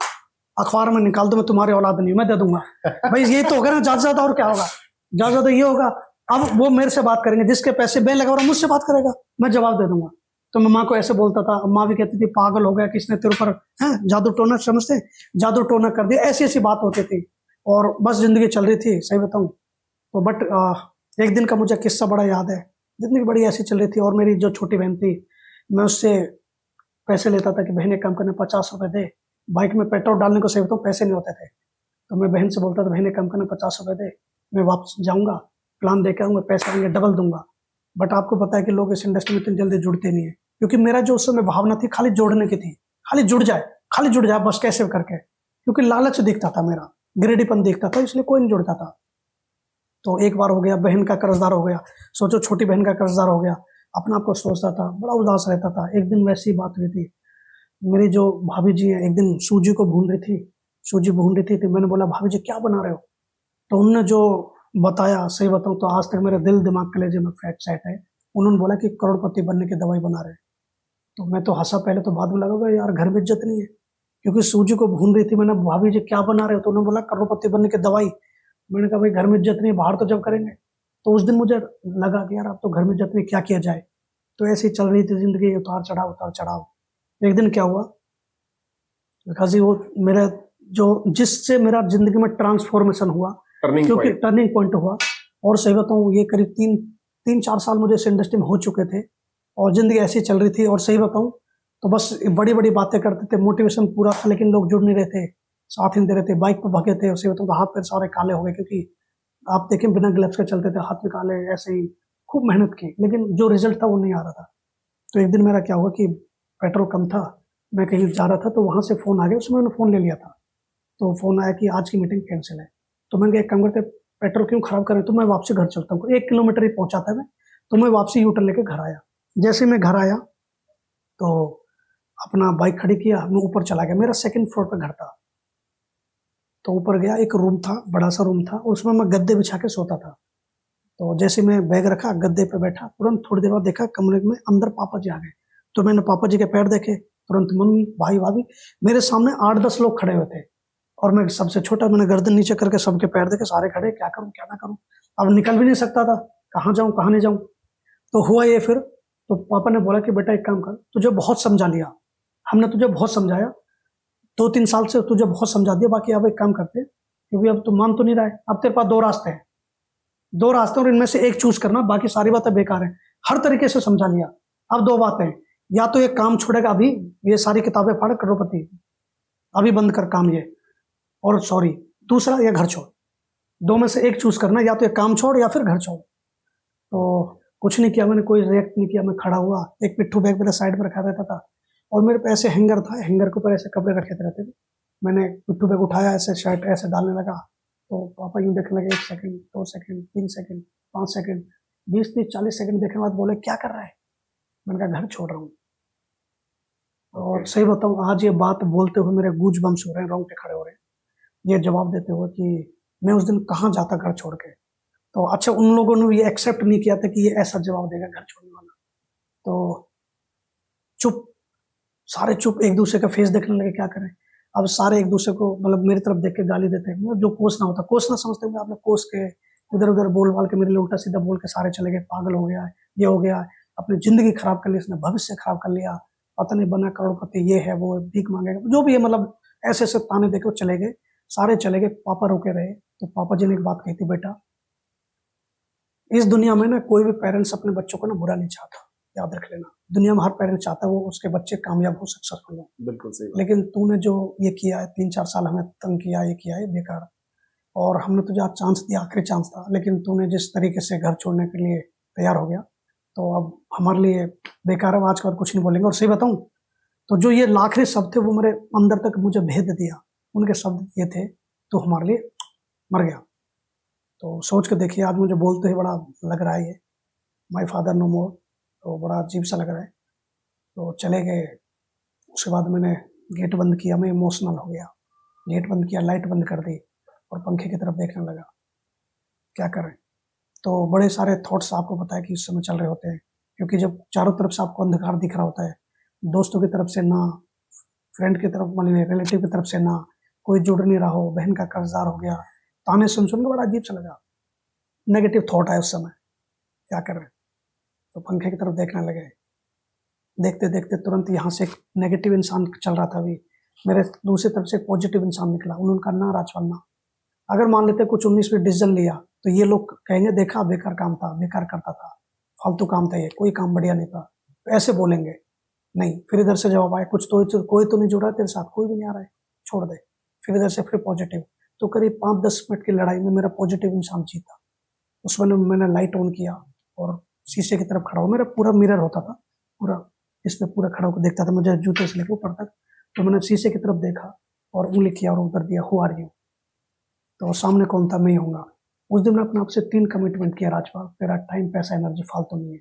अखबार में निकाल दो, मैं तुम्हारे औलाद नहीं हूं, मैं दे दूंगा। भाई यही तो होगा ना, ज्यादा ज्यादा और क्या होगा, ज्यादा ज्यादा ये होगा। अब वो मेरे से बात करेंगे, जिसके पैसे मैं लगा रहा हूं मुझसे बात करेगा, मैं जवाब दे दूंगा। तो मैं माँ को ऐसे बोलता था, माँ भी कहती थी पागल हो गया, किसने तेरे ऊपर है जादू टोना, समझते जादू टोना कर दिया, ऐसी ऐसी बात होती थी। और बस जिंदगी चल रही थी, सही बताऊं तो। बट एक दिन का मुझे किस्सा बड़ा याद है। जिंदगी बड़ी ऐसी चल रही थी, और मेरी जो छोटी बहन थी, मैं उससे पैसे लेता था कि बहन एक काम करने 50 रुपए दे, बाइक में पेट्रोल डालने को, सही बताऊं पैसे नहीं होते थे। तो मैं बहन से बोलता था, बहन एक काम करने 50 रुपए दे, मैं वापस जाऊंगा, प्लान देके आऊंगा, पैसे आएंगे डबल दूंगा। बट आपको पता है कि लोग इस इंडस्ट्री में इतनी जल्दी जुड़ते नहीं है, क्योंकि मेरा जो उस समय भावना थी खाली जोड़ने की थी, खाली जुड़ जाए, खाली जुड़ जाए बस, कैसे करके, क्योंकि लालच दिखता था, मेरा ग्रेडीपन दिखता था, इसलिए कोई नहीं जुड़ता था। तो एक बार हो गया, बहन का कर्जदार हो गया, सोचो छोटी बहन का कर्जदार हो गया, अपना आपको सोचता था, बड़ा उदास रहता था। एक दिन वैसी बात हुई थी, मेरी जो भाभी जी है, एक दिन सूजी को भून रही थी, सूजी भून रही थी, तो मैंने बोला भाभी जी क्या बना रहे हो? तो उन्होंने जो बताया, सही बताऊं तो आज तक मेरे दिल दिमाग कलेजे में फैट सेट है। उन्होंने बोला कि करोड़पति बनने की दवाई बना रहे हैं। तो मैं तो हंसा पहले, तो बाद में लगा यार घर में इज्जत नहीं है, क्योंकि सूजी को भून रही थी। मैंने भाभी जी क्या बना रहे हो? तो उन्होंने बोला करोड़पति बनने की दवाई। मैंने कहा भाई घर में इज्जत नहीं, बाहर तो जब करेंगे। तो उस दिन मुझे लगा कि यार अब तो घर में इज्जत नहीं, क्या किया जाए। तो ऐसे ही चल रही थी जिंदगी, उतार चढ़ाव उतार चढ़ाव। एक दिन क्या हुआ, बिकॉज वो मेरा जो जिससे मेरा जिंदगी में ट्रांसफॉर्मेशन हुआ, क्योंकि टर्निंग पॉइंट हुआ। और सही बताऊं ये करीब 3-4 साल मुझे इस इंडस्ट्री में हो चुके थे, और जिंदगी ऐसी चल रही थी। और सही बताऊं तो बस बड़ी बड़ी बातें करते थे, मोटिवेशन पूरा था, लेकिन लोग जुड़ नहीं रहे थे, साथ नहीं दे रहे थे, बाइक पर भागे थे। सही बताऊं तो हाथ पैर सारे काले हो गए, क्योंकि आप देखें बिना ग्लव्स के चलते थे, हाथ में काले, ऐसे ही खूब मेहनत की, लेकिन जो रिजल्ट था वो नहीं आ रहा था। तो एक दिन मेरा क्या हुआ कि पेट्रोल कम था, मैं कहीं जा रहा था, तो वहां से फोन आ गया, उसमें मैंने फोन ले लिया था। तो फोन आया कि आज की मीटिंग कैंसिल है। तो मैंने कहा एक काम करते, पेट्रोल क्यों खराब कर रहे, तो मैं वापसी घर चलता हूँ, 1 किलोमीटर ही पहुंचा था मैं। तो मैं वापसी यूटर्न लेके घर आया। जैसे मैं घर आया तो अपना बाइक खड़ी किया, मैं ऊपर चला गया, मेरा 2nd फ्लोर पर घर था। तो ऊपर गया, एक रूम था, बड़ा सा रूम था, उसमें मैं गद्दे बिछा के सोता था। तो जैसे मैं बैग रखा, गद्दे पे बैठा, तुरंत थोड़ी देर बाद देखा कमरे में अंदर पापा जी आ गए। तो मैंने पापा जी के पैर देखे, तुरंत मम्मी भाई भाभी, मेरे सामने 8-10 लोग खड़े हुए थे, और मैं सबसे छोटा। मैंने गर्दन नीचे करके सबके पैर देखे, सारे खड़े, क्या करूं क्या ना करूं, अब निकल भी नहीं सकता था, कहाँ जाऊं कहाँ नहीं जाऊं। तो हुआ ये फिर, तो पापा ने बोला कि बेटा एक काम कर, तुझे बहुत समझा लिया, हमने तुझे बहुत समझाया, 2-3 साल से तुझे बहुत समझा दिया, बाकी अब एक काम करते, क्योंकि अब तू मान तो नहीं रहा है, अब तेरे पास 2 रास्ते हैं, 2 रास्ते, और इनमें से एक चूज करना, बाकी सारी बातें बेकार है। हर तरीके से समझा लिया। अब 2 बातें, या तो ये काम छोड़ेगा अभी, ये सारी किताबें पढ़, करोड़पति अभी बंद कर काम ये, और सॉरी दूसरा, या घर छोड़, 2 में से एक चूज करना, या तो ये काम छोड़ या फिर घर छोड़। तो कुछ नहीं किया मैंने, कोई रिएक्ट नहीं किया, मैं खड़ा हुआ, एक पिट्ठू बैग मेरे साइड में रखा रहता था, और मेरे पे ऐसे हैंगर था, हैंगर के ऊपर ऐसे कपड़े रखे रहते थे। मैंने पिट्ठू बैग उठाया, ऐसे शर्ट ऐसे डालने लगा, तो पापा यूं देखने लगे, 1 second, 2 second, 3 second, 5 second, 20-30-40 second देखने के बाद बोले क्या कर रहा है? मैंने कहा घर छोड़ रहा हूँ। और सही बताऊं, आज ये बात बोलते हुए मेरे गूज बम्स हो रहे हैं, रोंगटे खड़े हो रहे हैं, ये जवाब देते हुए कि मैं उस दिन कहाँ जाता घर छोड़ के। तो अच्छा, उन लोगों ने ये एक्सेप्ट नहीं किया था कि ये ऐसा जवाब देगा घर छोड़ने वाला। तो चुप, सारे चुप, एक दूसरे का फेस देखने लगे, क्या करें। अब सारे एक दूसरे को मतलब मेरी तरफ देख के गाली देते हैं, मतलब जो कोसना होता, कोसना समझते हैं आपने, कोस के उधर उधर बोल बाल के मेरे लिए उल्टा सीधा बोल के सारे चले गए, पागल हो गया है, ये हो गया है, अपनी जिंदगी खराब कर ली इसने, भविष्य खराब कर लिया, पता नहीं बना करोड़पति, ये है वो, भीख मांगेगा, जो भी है, मतलब ऐसे ऐसे ताने देके वो चले गए, सारे चले गए, पापा रुके रहे। तो पापा जी ने एक बात कही थी, बेटा इस दुनिया में ना कोई भी पेरेंट्स अपने बच्चों को ना बुरा नहीं चाहता, याद रख लेना। दुनिया में हर पेरेंट्स चाहता है वो उसके बच्चे कामयाब हो, सक्सेसफुल हो। बिल्कुल सही बात। लेकिन तूने जो ये किया है, 3-4 साल हमें तंग किया, ये किया है बेकार, और हमने तुझे आज चांस दिया, आखिरी चांस था, लेकिन तूने जिस तरीके से घर छोड़ने के लिए तैयार हो गया, तो अब हमारे लिए बेकार है, आज के बाद कुछ नहीं बोलेंगे। और सही बताऊं तो जो ये आखिरी शब्द थे, वो मेरे अंदर तक मुझे भेद दिया। उनके शब्द ये थे, तो हमारे लिए मर गया। तो सोच के देखिए, आज मुझे बोलते ही बड़ा लग रहा है ये, माई फादर नो मोर, तो बड़ा अजीब सा लग रहा है। तो चले गए, उसके बाद मैंने गेट बंद किया, मैं इमोशनल हो गया, गेट बंद किया, लाइट बंद कर दी, और पंखे की तरफ देखने लगा, क्या करें। तो बड़े सारे थॉट्स आपको पता है कि इस समय चल रहे होते हैं, क्योंकि जब चारों तरफ से आपको अंधकार दिख रहा होता है, दोस्तों की तरफ से ना, फ्रेंड की तरफ, मतलब रिलेटिव की तरफ से ना, कोई जुड़ नहीं रहा हो, बहन का कर्जदार हो गया, ताने सुन सुन के बड़ा अजीब सा लगा। नेगेटिव थॉट आए उस समय, क्या कर रहे हैं, तो पंखे की तरफ देखने लगे। देखते देखते तुरंत यहाँ से एक नेगेटिव इंसान चल रहा था, अभी मेरे दूसरी तरफ से एक पॉजिटिव इंसान निकला। उन्होंने कहा ना राजपाल, अगर मान लेते कुछ 19 डिसीजन लिया तो ये लोग कहेंगे देखा बेकार काम था, बेकार करता था, फालतू काम था, ये कोई काम बढ़िया नहीं था, तो ऐसे बोलेंगे। नहीं, फिर इधर से जवाब आया कुछ तो कोई तो नहीं जुड़ रहा तेरे साथ, कोई भी नहीं आ रहा है, छोड़ दे। फिर इधर से फिर पॉजिटिव, तो करीब 5-10 मिनट की लड़ाई में मेरा पॉजिटिव इंसान जीता। उसमें मैंने लाइट ऑन किया और शीशे की तरफ खड़ा हो, मेरा पूरा मिरर होता था, पूरा इस पे पूरा खड़ा होकर देखता था मुझे जूते से लेकर ऊपर तक। तो मैंने शीशे की तरफ देखा और उंगली किया और उत्तर दिया हु आर यू। तो सामने कौन था, मैं ही होऊंगा। उस दिन अपने आप से 3 कमिटमेंट किया, राजपाल तेरा टाइम पैसा एनर्जी फालतू नहीं है,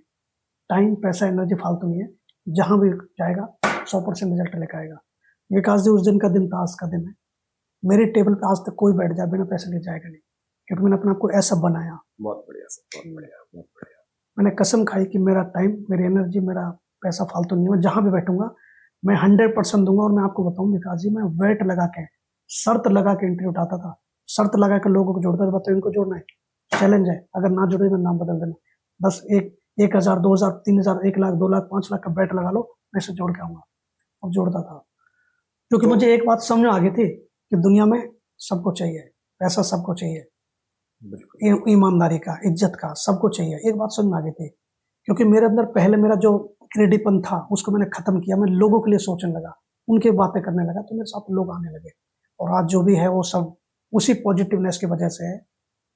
टाइम पैसा एनर्जी फालतू नहीं है, जहां भी जाएगा 100% रिजल्ट लेकर आएगा। विकास जी, उस दिन का दिन था, आज का दिन है। मेरे टेबल पे आज तक कोई बैठ जाए बिना पैसे ले जाएगा नहीं, क्योंकि मैंने अपने आप को ऐसा बनाया। बहुत बढ़िया सर, बहुत बढ़िया, बहुत बढ़िया। मैंने कसम खाई कि मेरा टाइम, मेरी एनर्जी, मेरा पैसा फालतू नहीं है, जहां भी बैठूंगा मैं 100% दूंगा। और मैं आपको बताऊं विकास जी, मैं वेट लगा के, शर्त लगा के इंटरव्यू उठाता था, शर्त लगा के लोगों को जोड़ता था। बताओ इनको जोड़ना है, चैलेंज है, अगर ना जुड़े तो नाम बदल देना। बस 1,000, 2,000, 3,000, 1,00,000, 2,00,000, 5,00,000 का बैट लगा लो, मैं इसे जोड़ के आऊंगा। अब जोड़ता था, क्योंकि मुझे एक बात समझ में आ गई थी कि दुनिया में सबको चाहिए पैसा, सबको चाहिए ईमानदारी का, इज्जत का, सबको चाहिए। एक बात समझ में आ गई थी, क्योंकि मेरे अंदर पहले मेरा जो क्रेडिपन था उसको मैंने खत्म किया। मैं लोगों के लिए सोचने लगा, उनके बातें करने लगा, तो मेरे साथ लोग आने लगे। और आज जो भी है वो सब उसी पॉजिटिवनेस की वजह से है,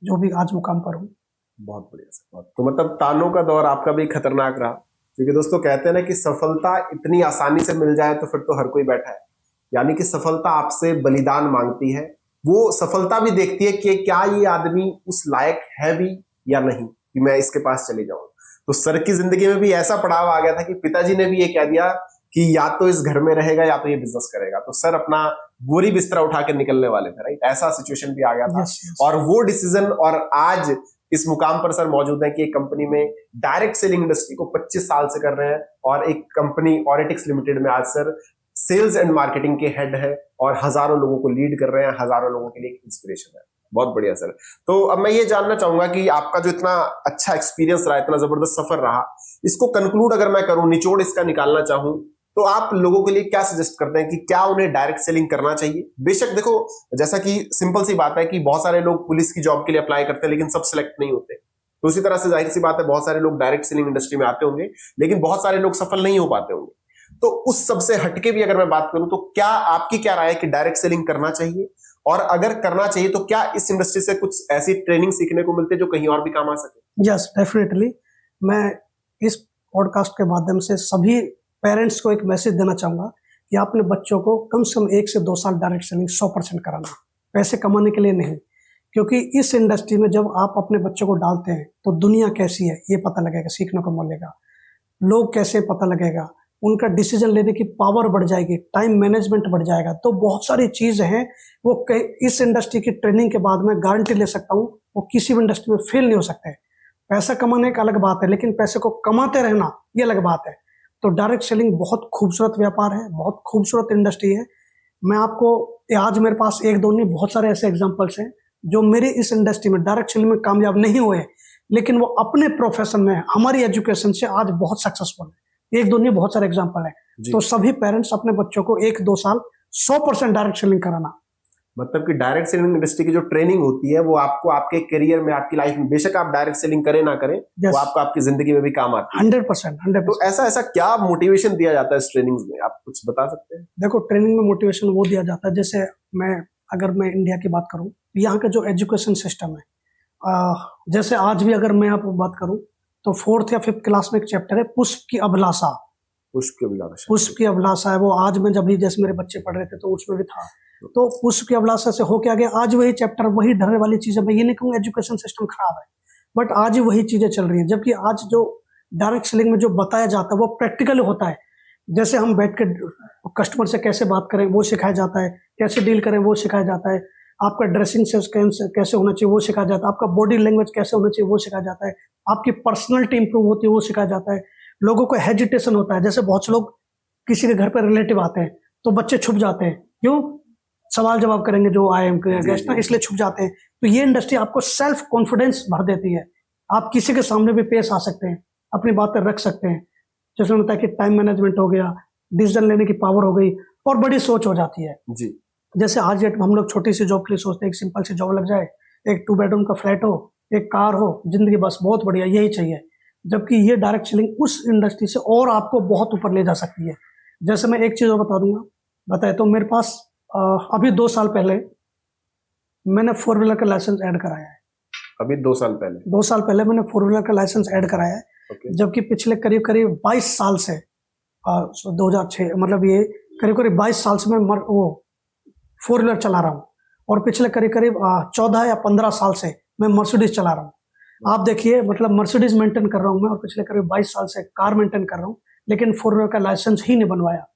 जो भी आज मुकाम पर हूँ। बहुत बढ़िया सर। तो मतलब तानों का दौर आपका भी खतरनाक रहा, क्योंकि दोस्तों कहते हैं ना कि सफलता इतनी आसानी से मिल जाए तो फिर तो हर कोई बैठा है। यानी कि सफलता आपसे बलिदान मांगती है, वो सफलता भी देखती है कि क्या ये आदमी उस लायक है भी या नहीं कि मैं इसके पास चले जाऊं। तो सर की जिंदगी में भी ऐसा पड़ाव आ गया था कि पिताजी ने भी ये कह दिया कि या तो इस घर में रहेगा या तो ये बिजनेस करेगा। तो सर अपना बोरी बिस्तरा उठा के निकलने वाले थे, राइट? ऐसा सिचुएशन भी आ गया था। और वो डिसीजन, और आज इस मुकाम पर सर मौजूद है कि एक कंपनी में डायरेक्ट सेलिंग इंडस्ट्री को 25 साल से कर रहे हैं, और एक कंपनी ऑरिटिक्स लिमिटेड में आज सर सेल्स एंड मार्केटिंग के हेड है, और हजारों लोगों को लीड कर रहे हैं, हजारों लोगों के लिए एक इंस्पिरेशन है। बहुत बढ़िया सर। तो अब मैं ये जानना चाहूंगा कि आपका जो इतना अच्छा एक्सपीरियंस रहा, इतना जबरदस्त सफर रहा, इसको कंक्लूड अगर मैं करूं, निचोड़ इसका निकालना चाहूं, तो आप लोगों के लिए क्या सजेस्ट करते हैं कि क्या उन्हें डायरेक्ट सेलिंग करना चाहिए? बेशक देखो, जैसा कि सिंपल सी बात है कि बहुत सारे लोग पुलिस की जॉब के लिए अप्लाई करते हैं लेकिन सब सिलेक्ट नहीं होते। तो उसी तरह से जाहिर सी बात है बहुत सारे लोग डायरेक्ट सेलिंग इंडस्ट्री में आते होंगे लेकिन बहुत सारे लोग सफल नहीं हो पाते होंगे। तो उस सबसे हटके भी अगर मैं बात करूं तो क्या आपकी क्या राय है कि डायरेक्ट सेलिंग करना चाहिए, और अगर करना चाहिए तो क्या इस इंडस्ट्री से कुछ ऐसी ट्रेनिंग सीखने को मिलती है जो कहीं और भी काम आ सके? Yes, definitely. मैं इस पॉडकास्ट के माध्यम से सभी पेरेंट्स को एक मैसेज देना चाहूंगा कि अपने बच्चों को कम से कम 1 से 2 साल डायरेक्ट सेलिंग 100% कराना, पैसे कमाने के लिए नहीं। क्योंकि इस इंडस्ट्री में जब आप अपने बच्चों को डालते हैं तो दुनिया कैसी है ये पता लगेगा, सीखने को मिलेगा, लोग कैसे पता लगेगा, उनका डिसीजन लेने की पावर बढ़ जाएगी, टाइम मैनेजमेंट बढ़ जाएगा। तो बहुत सारी चीजें हैं वो इस इंडस्ट्री की ट्रेनिंग के बाद मैं गारंटी ले सकता हूँ वो किसी भी इंडस्ट्री में फेल नहीं हो सकते। पैसा कमाने का अलग बात है, लेकिन पैसे को कमाते रहना ये अलग बात है। तो डायरेक्ट सेलिंग बहुत खूबसूरत व्यापार है, बहुत खूबसूरत इंडस्ट्री है। मैं आपको आज मेरे पास 1-2 नहीं, बहुत सारे ऐसे एग्जांपल्स हैं जो मेरे इस इंडस्ट्री में डायरेक्ट सेलिंग में कामयाब नहीं हुए, लेकिन वो अपने प्रोफेशन में हमारी एजुकेशन से आज बहुत सक्सेसफुल है। 1-2 नहीं, बहुत सारे एग्जाम्पल है। तो सभी पेरेंट्स अपने बच्चों को 1-2 साल 100% डायरेक्ट सेलिंग कराना। मतलब कि डायरेक्ट सेलिंग इंडस्ट्री की जो ट्रेनिंग होती है वो आपको आपके करियर में, आपकी लाइफ में, बेशक आप डायरेक्ट सेलिंग करें ना करें, वो आपको आपकी जिंदगी में भी काम आती है। 100%। तो ऐसा क्या मोटिवेशन दिया जाता है इस ट्रेनिंग में, आप कुछ बता सकते हैं? देखो, ट्रेनिंग में मोटिवेशन वो दिया जाता है, जैसे अगर मैं इंडिया की बात करूं, यहाँ का जो एजुकेशन सिस्टम है, जैसे आज भी अगर मैं आपको बात करूं तो 4th या 5th क्लास में एक चैप्टर है पुष्प की अभिलाषा। पुष्प की अभिलाषा है वो, आज मैं जब भी जैसे मेरे बच्चे पढ़ रहे थे तो उसमें भी था। तो पुष्प की अभिलाषा से होके आगे आज वही चैप्टर, वही ढर्रे वाली चीजें। मैं ये नहीं कहूँगा एजुकेशन सिस्टम खराब है, बट आज ही वही चीजें चल रही है। जबकि आज जो डायरेक्ट सेलिंग में जो बताया जाता है वो प्रैक्टिकल होता है। जैसे हम बैठ के कस्टमर से कैसे बात करें वो सिखाया जाता है, कैसे डील करें वो सिखाया जाता है, आपका ड्रेसिंग सेंस कैसे होना चाहिए वो सिखाया जाता है, आपका बॉडी लैंग्वेज कैसे होना चाहिए वो सिखाया जाता है, आपकी पर्सनैलिटी इंप्रूव होती है वो सिखाया जाता है। लोगों को हेजिटेशन होता है, जैसे बहुत से लोग किसी के घर पर रिलेटिव आते हैं तो बच्चे छुप जाते हैं, क्यों? सवाल जवाब करेंगे जो IIM के जी, गेस्ट ना, जी। इसलिए छुप जाते हैं। तो ये इंडस्ट्री आपको सेल्फ कॉन्फिडेंस भर देती है, आप किसी के सामने भी पेश आ सकते हैं, अपनी बातें रख सकते हैं। जैसे होता है कि टाइम मैनेजमेंट हो गया, डिसीजन लेने की पावर हो गई और बड़ी सोच हो जाती है। जी जैसे आज डेट में हम लोग छोटी सी जॉब के लिए सोचते हैं, एक सिंपल सी जॉब लग जाए, एक 2 बेडरूम का फ्लैट हो, एक कार हो, जिंदगी बस बहुत बढ़िया, यही चाहिए। जबकि ये डायरेक्ट सेलिंग उस इंडस्ट्री से और आपको बहुत ऊपर ले जा सकती है। जैसे मैं एक चीज और बता दूंगा, बताए तो मेरे पास अभी 2 साल पहले मैंने 4 व्हीलर का लाइसेंस ऐड कराया है। अभी 2 साल पहले 2 साल पहले मैंने 4 व्हीलर का लाइसेंस ऐड कराया है। ओके जबकि पिछले करीब करीब 22 साल से 2006 मतलब ये करीब करीब 22 साल से मैं वो 4 व्हीलर चला रहा हूँ। और पिछले करीब करीब 14 या 15 साल से मैं मर्सिडीज चला रहा हूँ। आप देखिए, मतलब मर्सिडीज मेंटेन कर रहा हूँ मैं, और पिछले करीब 22 साल से कार मेंटेन कर रहा हूँ, लेकिन 4 व्हीलर का लाइसेंस ही नहीं बनवाया।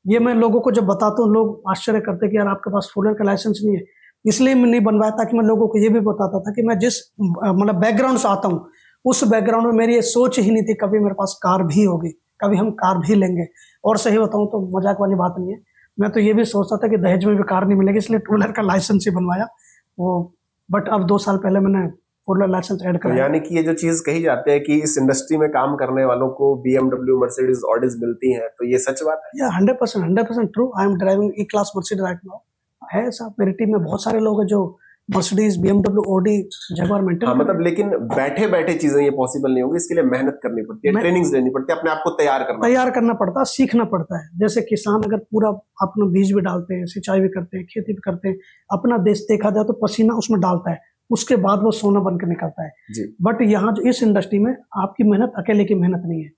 ये मैं लोगों को जब बताता हूँ, लोग आश्चर्य करते कि यार आपके पास 4 व्हीलर का लाइसेंस नहीं है। इसलिए मैं नहीं बनवाया ताकि मैं लोगों को ये भी बताता था कि मैं जिस मतलब बैकग्राउंड से आता हूँ, उस बैकग्राउंड में मेरी ये सोच ही नहीं थी कभी मेरे पास कार भी होगी, कभी हम कार भी लेंगे। और सही बताऊं तो मजाक वाली बात नहीं है, मैं तो ये भी सोचता था कि दहेज में भी कार नहीं मिलेगी, इसलिए 2 व्हीलर का लाइसेंस ही बनवाया वो। बट अब 2 साल पहले मैंने 4 व्हीलर लाइसेंस ऐड तो कराया। यानी कि ये जो चीज कही जाती है कि इस इंडस्ट्री में काम करने वालों को BMW, मर्सिडीज, ऑडीज मिलती हैं, तो ये सच बात है? या 100% true. I am driving E class Mercedes right now. है ऐसा, मेरी टीम में बहुत सारे लोग हैं जो Mercedes, BMW, Audi, Jaguar maintain. हाँ, मतलब लेकिन बैठे बैठे चीजें ये पॉसिबल नहीं होगी, इसके लिए मेहनत करनी पड़ती है, ट्रेनिंग्स लेनी पड़ती है, अपने आप को तैयार करना पड़ता है, सीखना पड़ता है। जैसे किसान अगर पूरा अपना बीज भी डालते हैं, सिंचाई भी करते हैं, खेती भी करते हैं, अपना देश देखा जाए तो पसीना उसमें डालता है, उसके बाद वो सोना बनकर निकलता है। जी बट यहाँ जो इस इंडस्ट्री में आपकी मेहनत अकेले की मेहनत नहीं है।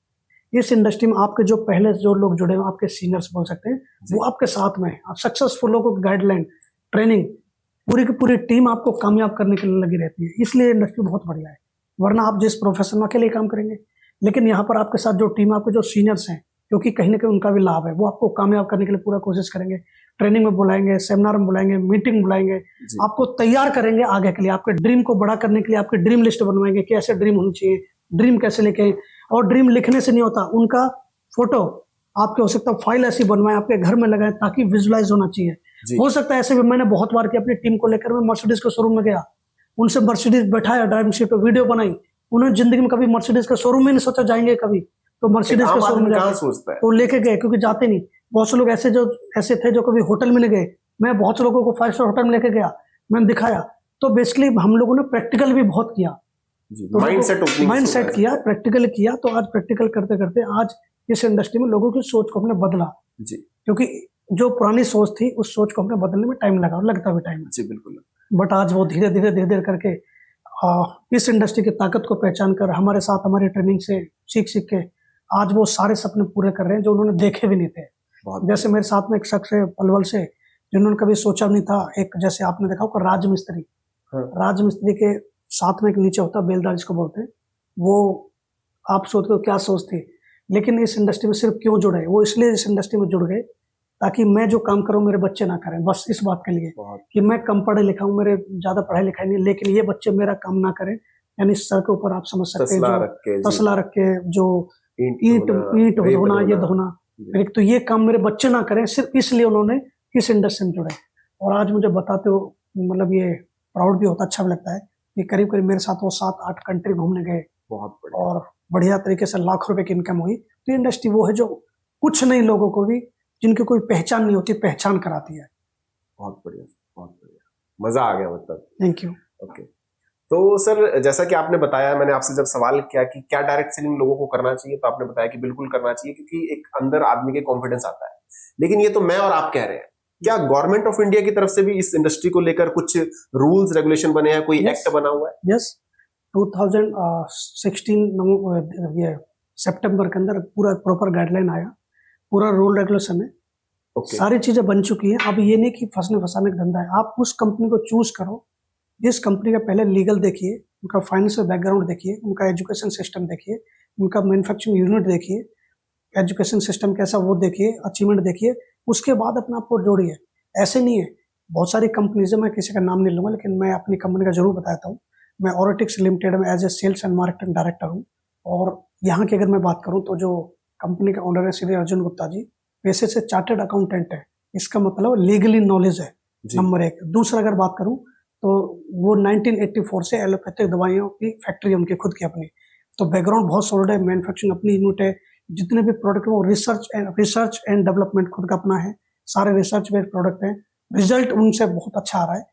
इस इंडस्ट्री में आपके जो पहले जो लोग जुड़े हैं, आपके सीनियर्स बोल सकते हैं, वो आपके साथ में, आप सक्सेसफुल लोगों को गाइडलाइन, ट्रेनिंग, पूरी की पूरी टीम आपको कामयाब करने के लिए लगी रहती है। इसलिए इंडस्ट्री बहुत बढ़िया है। वरना आप जिस प्रोफेशन में अकेले काम करेंगे, लेकिन यहाँ पर आपके साथ जो टीम, आपके जो सीनियर्स हैं, क्योंकि कहीं ना कहीं उनका भी लाभ है, वो आपको कामयाब करने के लिए पूरा कोशिश करेंगे, ट्रेनिंग में बुलाएंगे, सेमिनार में बुलाएंगे, मीटिंग बुलाएंगे, आपको तैयार करेंगे आगे के लिए, आपके ड्रीम को बड़ा करने के लिए आपकी ड्रीम लिस्ट बनवाएंगे कि ऐसे ड्रीम होनी चाहिए, ड्रीम कैसे लिखें। और ड्रीम लिखने से नहीं होता, उनका फोटो आपके हो सकता है फाइल ऐसी बनवाएं, आपके घर में लगाएं, ताकि विजुलाइज होना चाहिए। हो सकता है ऐसे भी मैंने बहुत बार किया, अपनी टीम को लेकर मैं मर्सिडीज के शोरूम में गया, उनसे मर्सिडीज बैठाया, ड्राइविंग सीट पे वीडियो बनाई। उन्होंने जिंदगी में कभी मर्सिडीज के शोरूम में नहीं सोचा जाएंगे कभी, तो मर्सिडीज के शोरूम में सोचता है तो लेके गए, क्योंकि जाते नहीं। बहुत से लोग ऐसे थे जो कभी होटल में नहीं गए, मैं बहुत से लोगों को 5 स्टार होटल में लेके गया, मैंने दिखाया। तो बेसिकली हम लोगों ने प्रैक्टिकल भी बहुत किया, तो माइंड सेट किया, प्रैक्टिकल किया। तो आज प्रैक्टिकल करते करते आज इस इंडस्ट्री में लोगों की सोच को हमने बदला जी, क्योंकि जो पुरानी सोच थी उस सोच को हमने बदलने में टाइम लगा, और लगता भी टाइम जी बिल्कुल। बट आज वो धीरे धीरे करके इस इंडस्ट्री की ताकत को पहचान कर हमारे साथ हमारी ट्रेनिंग से सीख के आज वो सारे सपने पूरे कर रहे हैं जो उन्होंने देखे भी नहीं थे। जैसे मेरे साथ में एक शख्स है पलवल से, जिन्होंने कभी सोचा नहीं था, एक जैसे आपने देखा होगा राजमिस्त्री, राजमिस्त्री के साथ में एक नीचे होता है बेलदार जिसको बोलते हैं, वो आप सोचते हो क्या सोचते, लेकिन इस इंडस्ट्री में सिर्फ क्यों जुड़े, वो इसलिए इस इंडस्ट्री में जुड़ गए ताकि मैं जो काम करूं मेरे बच्चे ना करें, बस इस बात के लिए कि मैं कम पढ़े लिखा हूं, मेरे ज्यादा पढ़ाई लिखाई नहीं, लेकिन ये बच्चे मेरा काम ना करें। यानी सर के ऊपर आप समझ सकते हैं तसला रख के जो ईंट धोना, ये धोना, तो ये काम मेरे बच्चे ना करें, सिर्फ इसलिए उन्होंने इस इंडस्ट्री में जुड़े। और आज मुझे बताते हो मतलब ये प्राउड भी होता, अच्छा भी लगता है कि करीब करीब मेरे साथ वो 7-8 कंट्री घूमने गए, बहुत और बढ़िया तरीके से लाखों रुपए की इनकम हुई। तो इंडस्ट्री वो है जो कुछ नए लोगों को भी, जिनकी कोई पहचान नहीं होती, पहचान कराती है। बहुत बढ़िया, बहुत बढ़िया, मजा आ गया मतलब। Thank you. ओके, तो सर जैसा कि आपने बताया, मैंने आपसे जब सवाल किया कि क्या डायरेक्ट सेलिंग लोगों को करना चाहिए, तो आपने बताया कि बिल्कुल करना चाहिए, क्योंकि एक अंदर आदमी के कॉन्फिडेंस आता है। लेकिन ये तो मैं और आप कह रहे हैं, क्या गवर्नमेंट ऑफ इंडिया की तरफ से भी इस इंडस्ट्री को लेकर कुछ रूल्स रेगुलेशन बने हैं, कोई एक्ट बना हुआ है? यस, 2016 ये सितंबर के अंदर पूरा प्रॉपर गाइडलाइन आया, पूरा रूल रेगुलेशन है, सारी चीजें बन चुकी हैं। अब ये नहीं कि फंसने फंसाने का धंधा है, आप उस कंपनी को चूज करो जिस कंपनी का पहले लीगल देखिए, उनका फाइनेंशियल बैकग्राउंड देखिए, उनका एजुकेशन सिस्टम देखिए, उनका मैन्युफैक्चरिंग यूनिट देखिए, एजुकेशन सिस्टम कैसा वो देखिए, अचीवमेंट देखिए, उसके बाद अपने आप को जोड़िए। ऐसे नहीं है, बहुत सारी कंपनीज है, मैं किसी का नाम नहीं लूंगा, लेकिन मैं अपनी कंपनी का जरूर बताता हूँ। मैं ऑरोटिक्स लिमिटेड में as a sales and marketing director हूँ, और यहाँ की अगर मैं बात करूँ तो जो कंपनी का ओनर है श्री अर्जुन गुप्ता जी, पेशे से चार्टर्ड अकाउंटेंट है। इसका मतलब लीगली नॉलेज है, नंबर एक। दूसरा अगर बात करूं तो वो 1984 से एलोपैथिक दवाइयों की फैक्ट्री है उनकी खुद की अपनी, तो बैकग्राउंड बहुत सॉलिड है, मैन्युफैक्चरिंग अपनी यूनिट है, जितने भी प्रोडक्ट वो रिसर्च एंड डेवलपमेंट खुद का अपना है, सारे रिसर्च बेस्ड प्रोडक्ट है, रिजल्ट उनसे बहुत अच्छा आ रहा है।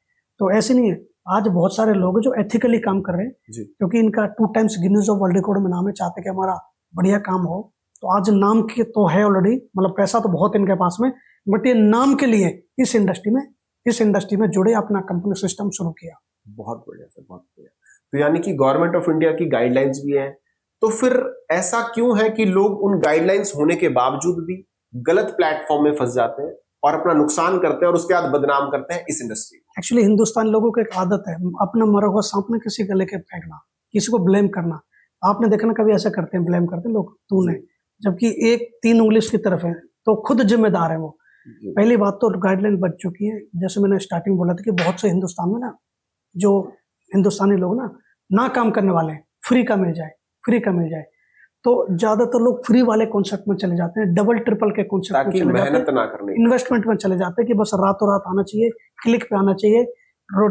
तो ऐसे नहीं है, आज बहुत सारे लोग हैं जो एथिकली काम कर रहे हैं, क्योंकि इनका 2 times Guinness of world record में नाम है, चाहते कि हमारा बढ़िया काम हो। तो आज नाम की तो है ऑलरेडी, मतलब पैसा तो बहुत इनके पास में, बट ये नाम के लिए इस इंडस्ट्री में जुड़े, अपना कंपनी सिस्टम शुरू किया। बहुत बढ़िया सर, बहुत बढ़िया। तो यानी कि गवर्नमेंट ऑफ इंडिया की गाइडलाइंस भी है, तो फिर ऐसा क्यों है कि लोग उन गाइडलाइंस होने के बावजूद भी गलत प्लेटफॉर्म में फंस जाते हैं और अपना नुकसान करते हैं और उसके बाद बदनाम करते हैं इस इंडस्ट्री को? एक्चुअली हिंदुस्तान लोगों को एक आदत है अपना मरा हुआ सांप ने किसी गले के फेंकना, किसी को ब्लेम करना। आपने देखा ना, कभी ऐसा करते हैं, ब्लेम करते हैं लोग, तूने, जबकि एक 3 उंगली उसकी तरफ है, तो खुद जिम्मेदार है वो। पहली बात तो गाइडलाइन बच चुकी है, जैसे मैंने स्टार्टिंग बोला था कि बहुत से हिंदुस्तान में ना, जो हिंदुस्तानी लोग ना काम करने वाले हैं, फ्री का मिल जाए, तो ज्यादातर लोग फ्री वाले कॉन्सेप्ट में चले जाते हैं, डबल ट्रिपल के कॉन्सेप्ट में चले जाते हैं, मेहनत ना करने, इन्वेस्टमेंट में चले जाते हैं कि बस रातों रात आना चाहिए, क्लिक पे आना चाहिए,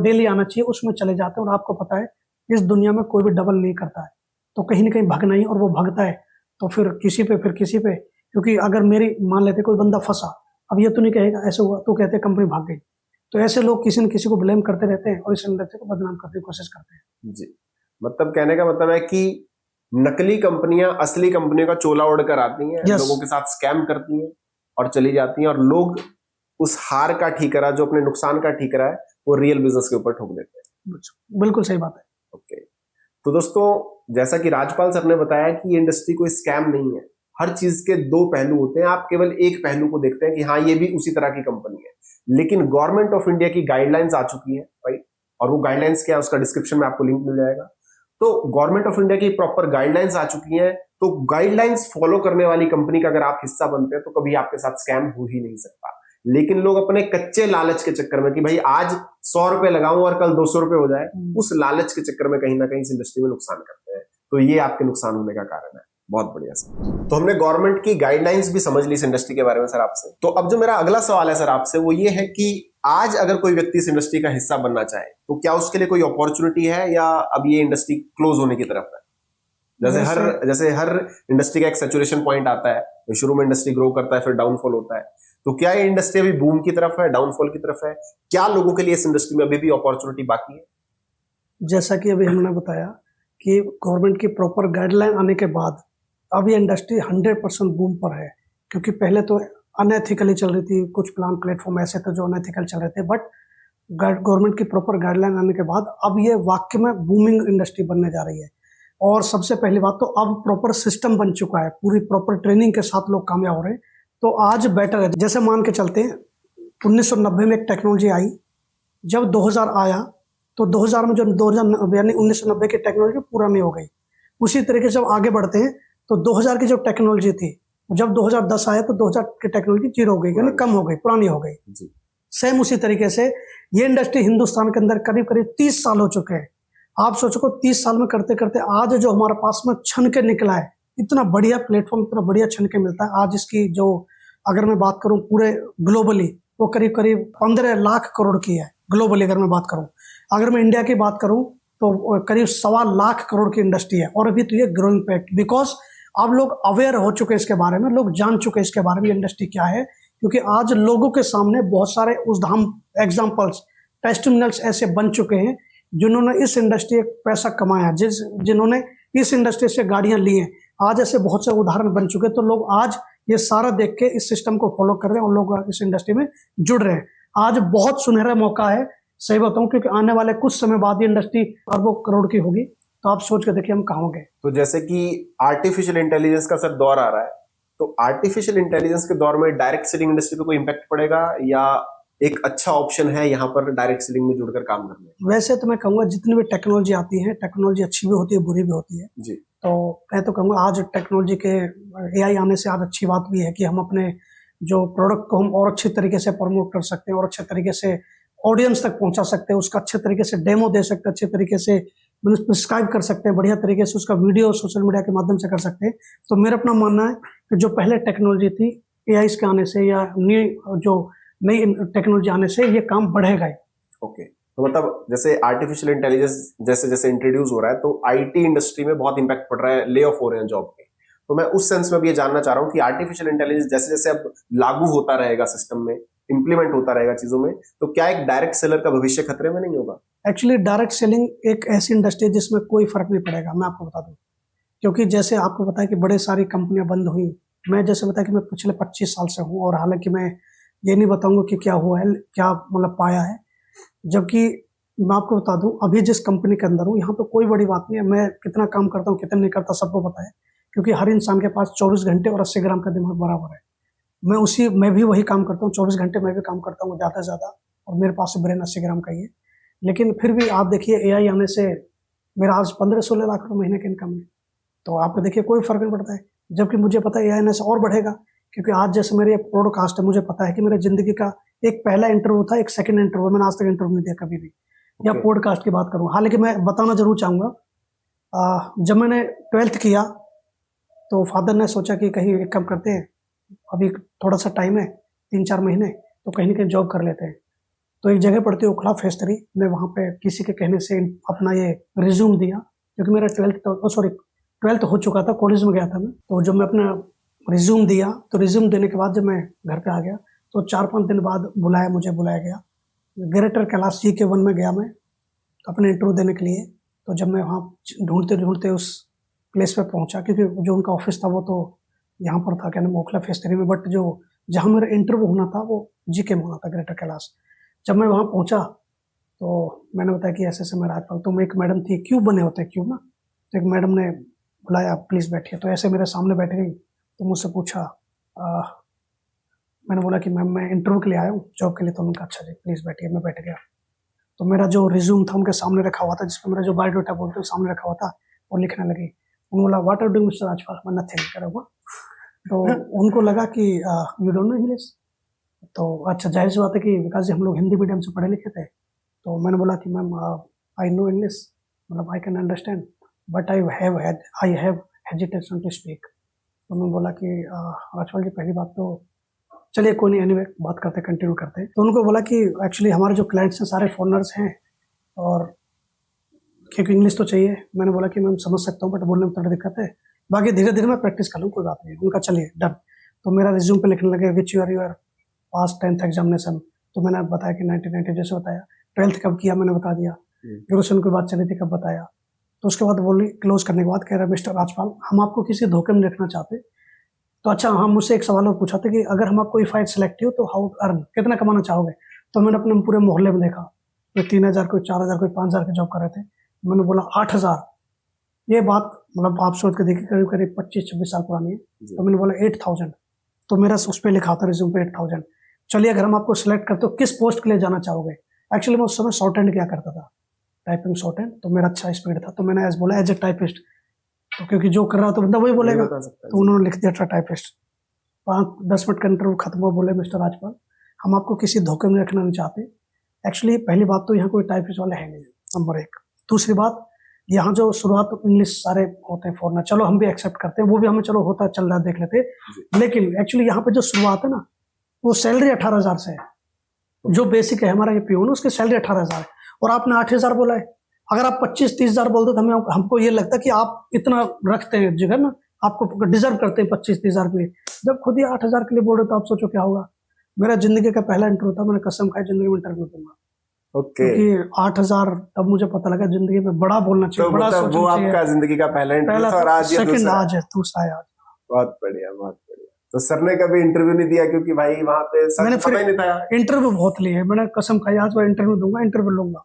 डेली आना चाहिए, उसमें चले जाते हैं। और आपको पता है इस दुनिया में कोई भी डबल नहीं करता है, तो कहीं ना कहीं भगना ही, और वो भगता है तो फिर किसी पे, क्योंकि अगर मेरी मान लेते कोई बंदा फंसा, अब ये तो नहीं कहेगा ऐसे हुआ, तो कहते कंपनी भाग गई। तो ऐसे लोग किसी न किसी को ब्लेम करते रहते हैं और इस इंडस्ट्री को बदनाम करने की कोशिश करते हैं। जी, मतलब कहने का मतलब है कि नकली कंपनियां असली कंपनियों का चोला ओढ़ कर आती हैं, लोगों के साथ स्कैम करती हैं और चली जाती हैं, और लोग उस हार का ठीकरा, जो अपने नुकसान का ठीकरा है, वो रियल बिजनेस के ऊपर ठोक देते हैं। बिल्कुल सही बात है। ओके, तो दोस्तों, जैसा कि राजपाल सर ने बताया कि ये इंडस्ट्री कोई स्कैम नहीं है, हर चीज के 2 पहलू होते हैं, आप केवल एक पहलू को देखते हैं कि हाँ ये भी उसी तरह की कंपनी है। लेकिन गवर्नमेंट ऑफ इंडिया की गाइडलाइंस आ चुकी है भाई, और वो गाइडलाइंस क्या है उसका डिस्क्रिप्शन में आपको लिंक मिल जाएगा। तो गवर्नमेंट ऑफ इंडिया की प्रॉपर गाइडलाइंस आ चुकी है, तो गाइडलाइंस फॉलो करने वाली कंपनी का अगर आप हिस्सा बनते हैं तो कभी आपके साथ स्कैम हो ही नहीं सकता। लेकिन लोग अपने कच्चे लालच के चक्कर में कि भाई आज 100 रुपए लगाऊं और कल 200 रुपए हो जाए, उस लालच के चक्कर में कहीं ना कहीं इस इंडस्ट्री में नुकसान करते हैं। तो ये आपके नुकसान होने का कारण है। बहुत बढ़िया सर, तो हमने गवर्नमेंट की गाइडलाइंस भी समझ ली इस इंडस्ट्री के बारे में सर आपसे। तो अब जो मेरा अगला सवाल है सर आपसे, वो ये है कि आज अगर कोई व्यक्ति इस इंडस्ट्री का हिस्सा बनना चाहे तो क्या उसके लिए कोई अपॉर्चुनिटी है, या अब ये इंडस्ट्री क्लोज होने की तरफ है? जैसे हर इंडस्ट्री का एक सैचुरेशन पॉइंट आता है, शुरू में इंडस्ट्री ग्रो करता है, फिर डाउनफॉल होता है। तो क्या ये इंडस्ट्री अभी बूम की तरफ है, डाउनफॉल की तरफ है? क्या लोगों के लिए इस इंडस्ट्री में अभी भी अपॉर्चुनिटी बाकी है? जैसा कि अभी हमने बताया कि गवर्नमेंट की प्रॉपर गाइडलाइन आने के बाद अब ये इंडस्ट्री 100% बूम पर है, क्योंकि पहले तो अनएथिकली चल रही थी, कुछ प्लेटफॉर्म ऐसे थे जो अनएथिकल चल रहे थे, बट गवर्नमेंट की प्रॉपर गाइडलाइन आने के बाद अब ये वाकई में बूमिंग इंडस्ट्री बनने जा रही है। और सबसे पहली बात तो अब प्रॉपर सिस्टम बन चुका है, पूरी प्रॉपर ट्रेनिंग के साथ लोग कामयाब हो रहे हैं, तो आज बेटर है। जैसे मान के चलते हैं 1990 में एक टेक्नोलॉजी आई, जब 2000 आया तो 2000 में जो 2000 यानी 1990 की टेक्नोलॉजी पुरानी हो गई। उसी तरीके से जब आगे बढ़ते हैं तो 2000 की जो टेक्नोलॉजी थी, जब 2010 आया तो 2000 की टेक्नोलॉजी जीरो हो गई, यानी कम हो गई, पुरानी हो गई। सेम उसी तरीके से ये इंडस्ट्री हिंदुस्तान के अंदर करीब करीब 30 साल हो चुके हैं। आप सोचो 30 साल में करते करते आज जो हमारे पास में छन के निकला है, इतना बढ़िया प्लेटफॉर्म, इतना बढ़िया छन के मिलता है। आज इसकी जो अगर मैं बात करूं पूरे ग्लोबली, वो करीब करीब 15 लाख करोड़ की है ग्लोबली अगर मैं बात करूं। अगर मैं इंडिया की बात करूं तो करीब 1.25 लाख करोड़ की इंडस्ट्री है, और अभी तो ये ग्रोइंग पे, बिकॉज अब लोग अवेयर हो चुके हैं इसके बारे में, लोग जान चुके हैं इसके बारे में इंडस्ट्री क्या है, क्योंकि आज लोगों के सामने बहुत सारे उदाहरण, एग्जाम्पल्स, टेस्टिमोनियल्स ऐसे बन चुके हैं जिन्होंने इस इंडस्ट्री से पैसा कमाया, जिन्होंने इस इंडस्ट्री से गाड़ियां ली हैं। आज ऐसे बहुत से उदाहरण बन चुके हैं, तो लोग आज ये सारा देख के इस सिस्टम को फॉलो कर रहे हैं और लोग इस इंडस्ट्री में जुड़ रहे हैं। आज बहुत सुनहरा मौका है, सही बताऊं, क्योंकि आने वाले कुछ समय बाद ये इंडस्ट्री अरबों करोड़ की होगी। तो आप सोच के देखिए हम कहाँ होंगे। तो जैसे कि आर्टिफिशियल इंटेलिजेंस का सर दौर आ रहा है, तो आर्टिफिशियल इंटेलिजेंस के दौर में डायरेक्ट सेलिंग इंडस्ट्री पे कोई इम्पैक्ट पड़ेगा, या एक अच्छा ऑप्शन है यहाँ पर डायरेक्ट सेलिंग में जुड़कर काम करने? वैसे तो मैं कहूँगा जितनी भी टेक्नोलॉजी आती है, टेक्नोलॉजी अच्छी भी होती है, बुरी भी होती है जी। तो मैं तो कहूँगा आज टेक्नोलॉजी के AI आने से आज अच्छी बात भी है कि हम अपने जो प्रोडक्ट को हम और अच्छे तरीके से प्रमोट कर सकते हैं और अच्छे तरीके से ऑडियंस तक पहुंचा सकते हैं, उसका अच्छे तरीके से डेमो दे सकते हैं, अच्छे तरीके से प्रिस्क्राइब कर सकते हैं, बढ़िया तरीके से उसका वीडियो सोशल मीडिया के माध्यम से कर सकते हैं। तो मेरा अपना मानना है कि जो पहले टेक्नोलॉजी थी AI के आने से, या न्यू जो नई टेक्नोलॉजी आने से ये काम बढ़ेगा ही। ओके, तो मतलब जैसे आर्टिफिशियल इंटेलिजेंस जैसे जैसे इंट्रोड्यूस हो रहा है तो आईटी इंडस्ट्री में बहुत इंपैक्ट पड़ रहा है, ले ऑफ हो रहे हैं जॉब के। तो मैं उस सेंस में भी ये जानना चाह रहा हूँ कि आर्टिफिशियल इंटेलिजेंस जैसे जैसे अब लागू होता रहेगा सिस्टम में, इंप्लीमेंट होता रहेगा चीजों में, तो क्या एक डायरेक्ट सेलर का भविष्य खतरे में नहीं होगा? एक्चुअली डायरेक्ट सेलिंग एक ऐसी इंडस्ट्री है जिसमें कोई फर्क नहीं पड़ेगा, मैं आपको बता दूं। क्योंकि जैसे आपको पता है कि बड़े सारी कंपनियां बंद हुई, मैं जैसे बताया कि मैं पिछले 25 साल से हूँ, और हालांकि मैं ये नहीं बताऊंगा कि क्या हुआ है, क्या मतलब पाया है। जबकि मैं आपको बता दूं, अभी जिस कंपनी के अंदर हूँ यहाँ पे कोई बड़ी बात नहीं है, मैं कितना काम करता हूँ कितना नहीं करता सबको पता है, क्योंकि हर इंसान के पास 24 घंटे और 80 ग्राम का दिमाग बराबर है। मैं भी वही काम करता हूँ, 24 घंटे मैं भी काम करता हूँ ज़्यादा से ज़्यादा, और मेरे पास ब्रेन 80 ग्राम का ही है। लेकिन फिर भी आप देखिए एआई आने से मेरा आज 15-16 लाख रुपये महीने की इनकम है, तो आपको देखिए कोई फर्क नहीं पड़ता है। जबकि मुझे पता है एआई आने से और बढ़ेगा, क्योंकि आज जैसे मेरे पॉडकास्ट है, मुझे पता है कि मेरे जिंदगी का एक पहला इंटरव्यू था, एक सेकंड इंटरव्यू, मैंने आज तक इंटरव्यू नहीं दिया कभी भी, या पॉडकास्ट की बात करूँ। हालांकि मैं बताना जरूर चाहूँगा, जब मैंने 12th किया तो फादर ने सोचा कि कहीं एक काम करते हैं, अभी थोड़ा सा टाइम है 3-4 महीने, तो कहीं ना कहीं जॉब कर लेते हैं। तो एक जगह पड़ती है ओखला फेज 3, मैं वहाँ पे किसी के कहने से अपना ये रिज्यूम दिया, क्योंकि मेरा 12th हो चुका था, कॉलेज में गया था मैं। तो जब मैं अपना रिज्यूम दिया, तो रिज्यूम देने के बाद जब मैं घर पे आ गया तो 4-5 दिन बाद मुझे बुलाया गया ग्रेटर कैलाश GK1 में गया मैं अपने इंटरव्यू देने के लिए। तो जब मैं वहाँ ढूंढते ढूंढते उस प्लेस पे पहुँचा, क्योंकि जो उनका ऑफिस था वो तो यहाँ पर था, क्या नाम, ओखला फेज 3 में, बट जो जहाँ मेरा इंटरव्यू होना था वो GK में होना था, ग्रेटर कैलाश। जब मैं वहाँ पहुँचा तो मैंने बताया कि ऐसे मैं राजपाल, तो एक मैडम थी, क्यूब बने होते हैं क्यूब ना, तो एक मैडम ने बुलाया, प्लीज़ बैठिए। तो ऐसे मेरे सामने बैठ गई, तो मुझसे पूछा, मैंने बोला कि मैम मैं इंटरव्यू के लिए आया हूँ, जॉब के लिए। तो उनका अच्छा जी प्लीज़ बैठिए, मैं बैठ गया। तो मेरा जो रिज्यूम था उनके सामने रखा हुआ था, जिसमें मेरा जो बायोडाटा बोलते हैं सामने रखा हुआ था, वो लिखने लगी। उन्होंने बोला what are doing mister Rajpal, मैं नथिंग करा हुआ। तो उनको लगा कि यू डोंट नो इंग्लिश। तो अच्छा, जाहिर सी बात है कि बिकॉज हम लोग हिंदी मीडियम से पढ़े लिखे थे, तो मैंने बोला कि मैम आई नो इंग्लिश, मतलब I can understand, but I have hesitation to speak. तो उन्होंने बोला कि राजपाल जी पहली बात तो चलिए कोई नहीं, एनीवे बात करते कंटिन्यू करते। तो उनको बोला कि एक्चुअली हमारे जो क्लाइंट्स हैं सारे फॉरनर्स हैं, और क्योंकि इंग्लिश तो चाहिए। मैंने बोला कि मैम समझ सकता हूँ, बट बोलने में थोड़ी दिक्कत है, बाकी धीरे धीरे मैं प्रैक्टिस कर लूँ, कोई बात नहीं। उनका चलिए डन। तो मेरा रिज्यूम पे लिखने लगे विच यूर पास 10th एग्जामिनेशन। तो मैंने बताया कि 1990, जैसे बताया। 12th कब किया मैंने बता दिया। ग्रेजुएशन की बात चली थी कब बताया। तो उसके बाद बोली, क्लोज करने के बाद कह रहा मिस्टर राजपाल, हम आपको किसी धोखे में रखना चाहते। तो अच्छा, हम मुझसे एक सवाल और पूछा था कि अगर हम आपको इफ आई सेलेक्ट हो तो हाउ अर्न, कितना कमाना चाहोगे। तो मैंने अपने पूरे मोहल्ले में देखा, कोई 3000, कोई 4000, कोई 5000 की जॉब कर रहे थे। मैंने बोला 8000। ये बात मतलब आप सोच के देखिए करीब करीब 25-26 साल पुरानी है। तो मैंने बोला 8000। तो मेरा उस पर लिखा था रिज्यूम पे 8000। चलिए अगर हम आपको सिलेक्ट करते हो किस पोस्ट के लिए जाना चाहोगे। एक्चुअली मैं उस समय शॉर्ट हैंड किया करता था, टाइपिंग शॉर्ट हैंड, तो मेरा अच्छा स्पीड था। तो मैंने बोला एज ए टाइपिस्ट, तो क्योंकि जो कर रहा तो बंदा वही बोलेगा, तो उन्होंने लिख दिया था टाइपिस्ट। 5-10 मिनट का इंटरव्यू खत्म हुआ, बोले मिस्टर राजपाल हम आपको किसी धोखे में रखना नहीं चाहते। एक्चुअली पहली बात तो यहाँ कोई टाइपिस्ट वाले है नहीं, नंबर 1। दूसरी बात, यहाँ जो शुरुआत इंग्लिश सारे होते हैं फॉरनर, चलो हम भी एक्सेप्ट करते हैं, वो भी हमें चलो होता चल रहा है देख लेते, लेकिन एक्चुअली यहाँ पे जो शुरुआत है ना, वो सैलरी 18,000 से है। जो बेसिक है हमारा ये पियून, उसकी सैलरी 18,000 है, और आपने 8,000 बोला है। अगर आप 25-30,000 बोलते तो हमको ये लगता कि आप इतना रखते हैं जिगर ना, आपको डिजर्व करते हैं 25-30,000 के लिए। जब खुद ही 8,000 के लिए बोल रहे तो आप सोचो क्या होगा। मेरा जिंदगी का पहला इंटरव्यू था, मैंने कसम खाई जिंदगी में इंटरव्यू दूंगा। क्योंकि 8,000 तब मुझे पता लगा जिंदगी में बड़ा बोलना चाहिए, तो बड़ा मतलब वो आपका जिंदगी का पहला इंटरव्यू था, और आज ये सेकंड दूसरा। आज है, दूसरा है आज। बहुत बढ़िया, बहुत बढ़िया। तो सर ने कभी इंटरव्यू नहीं दिया क्योंकि भाई वहां पे सर मैंने पता ही नहीं था। इंटरव्यू बहुत लिए, मैंने कसम खाई आज मैं इंटरव्यू दूंगा, इंटरव्यू लूंगा।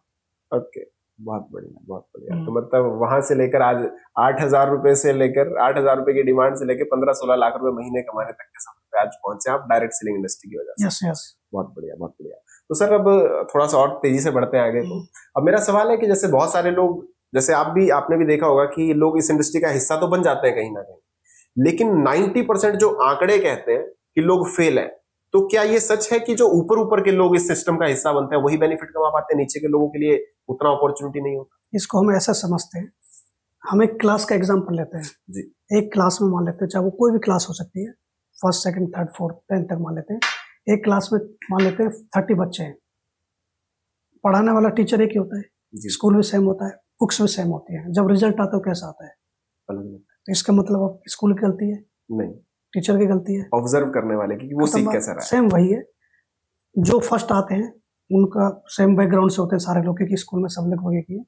ओके, बहुत बढ़िया, बहुत बढ़िया। तो मतलब वहां से लेकर आज 8,000 रुपए से लेकर 8,000 रुपए की डिमांड से लेकर 15-16 लाख रुपए महीने कमाने तक के सफर पे आज पहुंचे आप, डायरेक्ट सेलिंग इंडस्ट्री की वजह से। यस यस, बहुत बढ़िया, बहुत बढ़िया। तो सर अब थोड़ा सा और तेजी से बढ़ते हैं आगे। तो अब मेरा सवाल है कि जैसे बहुत सारे लोग, जैसे आपने भी देखा होगा कि लोग इस इंडस्ट्री का हिस्सा तो बन जाते हैं कहीं ना कहीं, लेकिन 90% जो आंकड़े कहते हैं कि लोग फेल है। तो क्या ये सच है कि जो ऊपर ऊपर के लोग इस सिस्टम का हिस्सा बनते हैं वही बेनिफिट कमा पाते हैं, नीचे के लोगों के लिए उतना अपॉर्चुनिटी नहीं होता? इसको हम ऐसा समझते हैं, हम एक क्लास का एग्जांपल लेते हैं जी। एक क्लास में मान लेते हैं, चाहे वो कोई भी क्लास हो सकती है, 1st, 2nd, 3rd, 4th, 10th तक मान लेते हैं। एक क्लास में मान लेते हैं 30 बच्चे हैं, पढ़ाने वाला टीचर एक ही होता है, स्कूल भी सेम होता है, बुक्स भी सेम होती है, जब रिजल्ट आता है कैसा आता है अलग। तो इसका मतलब अब स्कूल की गलती है नहीं, टीचर की गलती है, ऑब्जर्व करने वाले की, वो सीख कैसा रहा है। सेम वही है। जो फर्स्ट आते हैं उनका सेम बैकग्राउंड से होते हैं सारे लोग, क्योंकि स्कूल में सब लोग वही किए,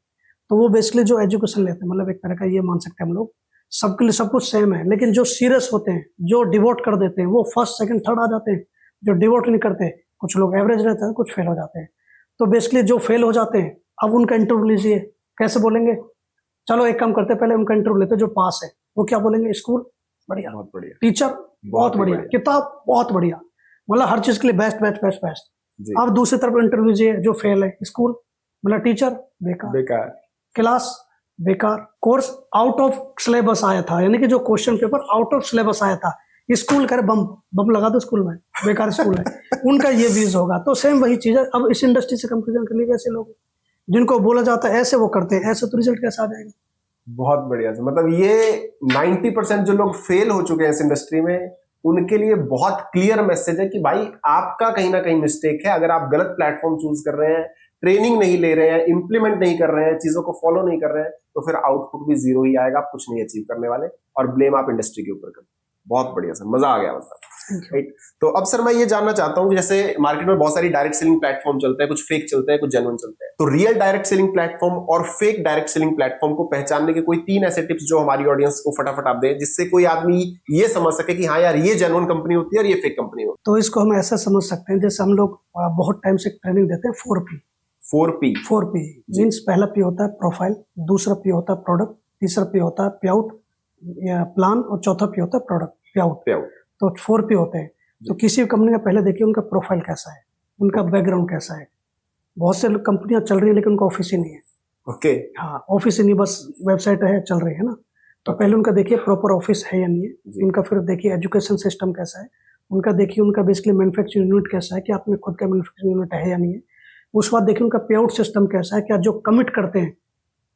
तो वो बेसिकली जो एजुकेशन लेते हैं, मतलब एक तरह का ये मान सकते हैं हम लोग सबके लिए सब कुछ सेम है। लेकिन जो सीरियस होते हैं, जो डिवोट कर देते हैं, वो फर्स्ट सेकंड थर्ड आ जाते हैं। जो डिवोट नहीं करते, कुछ लोग एवरेज रहते हैं, कुछ फेल हो जाते हैं। तो बेसिकली जो फेल हो जाते हैं, अब उनका इंटरव्यू लीजिए, कैसे बोलेंगे? चलो एक काम करते हैं, पहले उनका इंटरव्यू लेते हैं। जो पास है वो क्या बोलेंगे? स्कूल बढ़िया, बहुत बढ़िया, टीचर बहुत बढ़िया, किताब बहुत बढ़िया, मतलब हर चीज के लिए बेस्ट बेस्ट बेस्ट बेस्ट। अब दूसरी तरफ इंटरव्यू लीजिए, जो फेल है, स्कूल मतलब टीचर बेकार बेकार, क्लास बेकार, कोर्स आउट ऑफ सिलेबस आया था, यानी कि जो question paper out of syllabus आया था, स्कूल करे बम बम लगा दो स्कूल में, बेकार स्कूल है। उनका ये व्यूज होगा। तो सेम वही चीज है। अब इस इंडस्ट्री से कंपेरिजन कर लीजिए, ऐसे लोग जिनको बोला जाता है ऐसे वो करते हैं, ऐसे तो रिजल्ट कैसा आ जाएगा? बहुत बढ़िया से, मतलब ये 90% जो लोग फेल हो चुके हैं इस इंडस्ट्री में, उनके लिए बहुत क्लियर मैसेज है कि भाई आपका कहीं ना कहीं मिस्टेक है। अगर आप गलत प्लेटफॉर्म चूज कर रहे हैं, ट्रेनिंग नहीं ले रहे हैं, इंप्लीमेंट नहीं कर रहे हैं, चीजों को फॉलो नहीं कर रहे हैं, तो फिर आउटपुट भी जीरो ही आएगा, आप कुछ नहीं अचीव करने वाले, और ब्लेम आप इंडस्ट्री के ऊपर कर। बहुत बढ़िया सर, मजा आ गया मतलब, राइट। तो अब सर मैं ये जानना चाहता हूँ कि जैसे मार्केट में बहुत सारी डायरेक्ट सेलिंग प्लेटफॉर्म चलते हैं, कुछ फेक चलते हैं, कुछ जेन्युइन चलते हैं, तो रियल डायरेक्ट सेलिंग प्लेटफॉर्म और फेक डायरेक्ट सेलिंग प्लेटफॉर्म को पहचानने के कोई 3 ऐसे टिप्स जो हमारी ऑडियंस को फटाफट आप दें, जिससे कोई आदमी ये समझ सके कि हाँ यार ये जेन्युइन कंपनी होती है और ये फेक कंपनी होती है। तो इसको हम ऐसा समझ सकते हैं, जैसे हम लोग बहुत टाइम से ट्रेनिंग देते हैं 4P। 4P मीन्स पहला P होता है प्रोफाइल, दूसरा P होता है प्रोडक्ट, तीसरा P होता है पे आउट या प्लान, और चौथा P होता है प्रोडक्ट पे आउट। तो 4P होते हैं। तो किसी कंपनी का पहले देखिए उनका प्रोफाइल कैसा है, उनका बैकग्राउंड कैसा है। बहुत से कंपनियां चल रही है लेकिन उनका ऑफिस ही नहीं है। ओके, हाँ, ऑफिस ही नहीं, बस वेबसाइट है चल रही है ना। तो पहले उनका देखिए प्रॉपर ऑफिस है या नहीं है उनका। फिर देखिए एजुकेशन सिस्टम कैसा है उनका। देखिए उनका बेसिकली मैन्युफैक्चरिंग यूनिट कैसा है, कि आपने खुद का मैन्युफैक्चरिंग यूनिट है या नहीं है। उसके बाद देखिए उनका पे आउट सिस्टम कैसा है, क्या जो कमिट करते हैं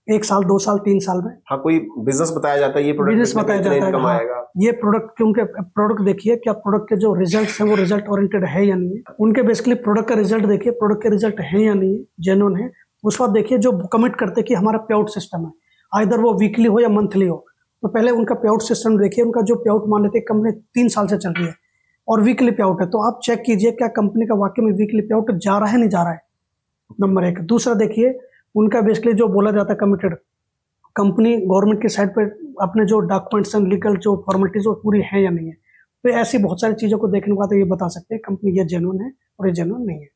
1 साल 2 साल 3 साल में। हाँ, कोई बिजनेस बताया जाता है, ये प्रोडक्ट बिजनेस बताया जाता है, हाँ, ये प्रोडक्ट, क्योंकि प्रोडक्ट देखिए क्या प्रोडक्ट के जो रिजल्ट्स हैं वो रिजल्ट ओरिएंटेड है या नहीं है। उनके बेसिकली प्रोडक्ट का रिजल्ट देखिए, प्रोडक्ट के रिजल्ट है या नहीं है, जेन्युइन है। उसके बाद देखिए जो कमिट करते हैं कि हमारा पे आउट सिस्टम है, आइदर वो वीकली हो या मंथली हो। तो पहले उनका पे आउट सिस्टम देखिए, उनका जो पे आउट मान लेते हैं कंपनी 3 साल से चल रही है और वीकली पे आउट है, तो आप चेक कीजिए क्या कंपनी का वाकई में वीकली पे आउट जा रहा है नहीं जा रहा है, नंबर 1। दूसरा देखिए उनका बेसिकली जो बोला जाता है कमिटेड, कंपनी गवर्नमेंट की साइड पर अपने जो डॉक्यूमेंट्स एंड लीगल जो फॉर्मेलिटीज वो पूरी है या नहीं है। तो ऐसी बहुत सारी चीजों को देखने के बाद ये बता सकते हैं कंपनी ये जेन्युइन है और ये जेन्युइन नहीं है।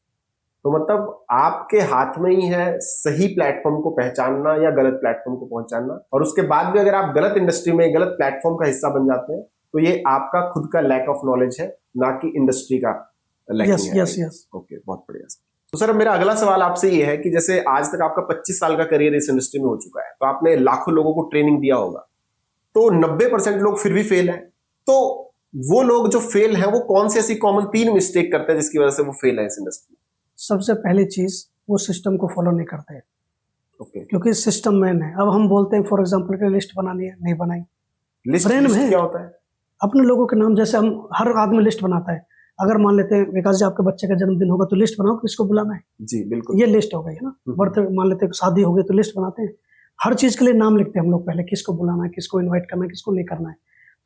तो मतलब आपके हाथ में ही है सही प्लेटफॉर्म को पहचानना या गलत प्लेटफॉर्म को पहचानना, और उसके बाद भी अगर आप गलत इंडस्ट्री में गलत प्लेटफॉर्म का हिस्सा बन जाते हैं तो ये आपका खुद का लैक ऑफ नॉलेज है, ना कि इंडस्ट्री का लैकिंग है। यस। ओके, बहुत बढ़िया। तो सर मेरा अगला सवाल आपसे ये है कि जैसे आज तक आपका 25 साल का करियर इस इंडस्ट्री में हो चुका है, तो आपने लाखों लोगों को ट्रेनिंग दिया होगा, तो 90% लोग फिर भी फेल हैं। तो वो लोग जो फेल हैं वो कौन सी ऐसी कॉमन 3 मिस्टेक करते हैं जिसकी वजह से वो फेल है इस इंडस्ट्री में? सबसे पहली चीज, वो सिस्टम को फॉलो नहीं करते हैं। ओके, क्योंकि सिस्टम मैन है। अब हम बोलते हैं फॉर एग्जांपल लिस्ट बनानी है, नहीं बनाई, लिस्ट क्या होता है? अपने लोगों के नाम, जैसे हम हर आदमी लिस्ट बनाता है। अगर मान लेते हैं विकास जी आपके बच्चे का जन्मदिन होगा तो लिस्ट बनाओ किसको बुलाना है। जी बिल्कुल, ये लिस्ट हो गई है ना। बर्थ मान लेते हैं शादी हो गई तो लिस्ट बनाते हैं। हर चीज के लिए नाम लिखते हैं हम लोग पहले, किसको बुलाना है, किसको इनवाइट करना है, किसको नहीं करना है।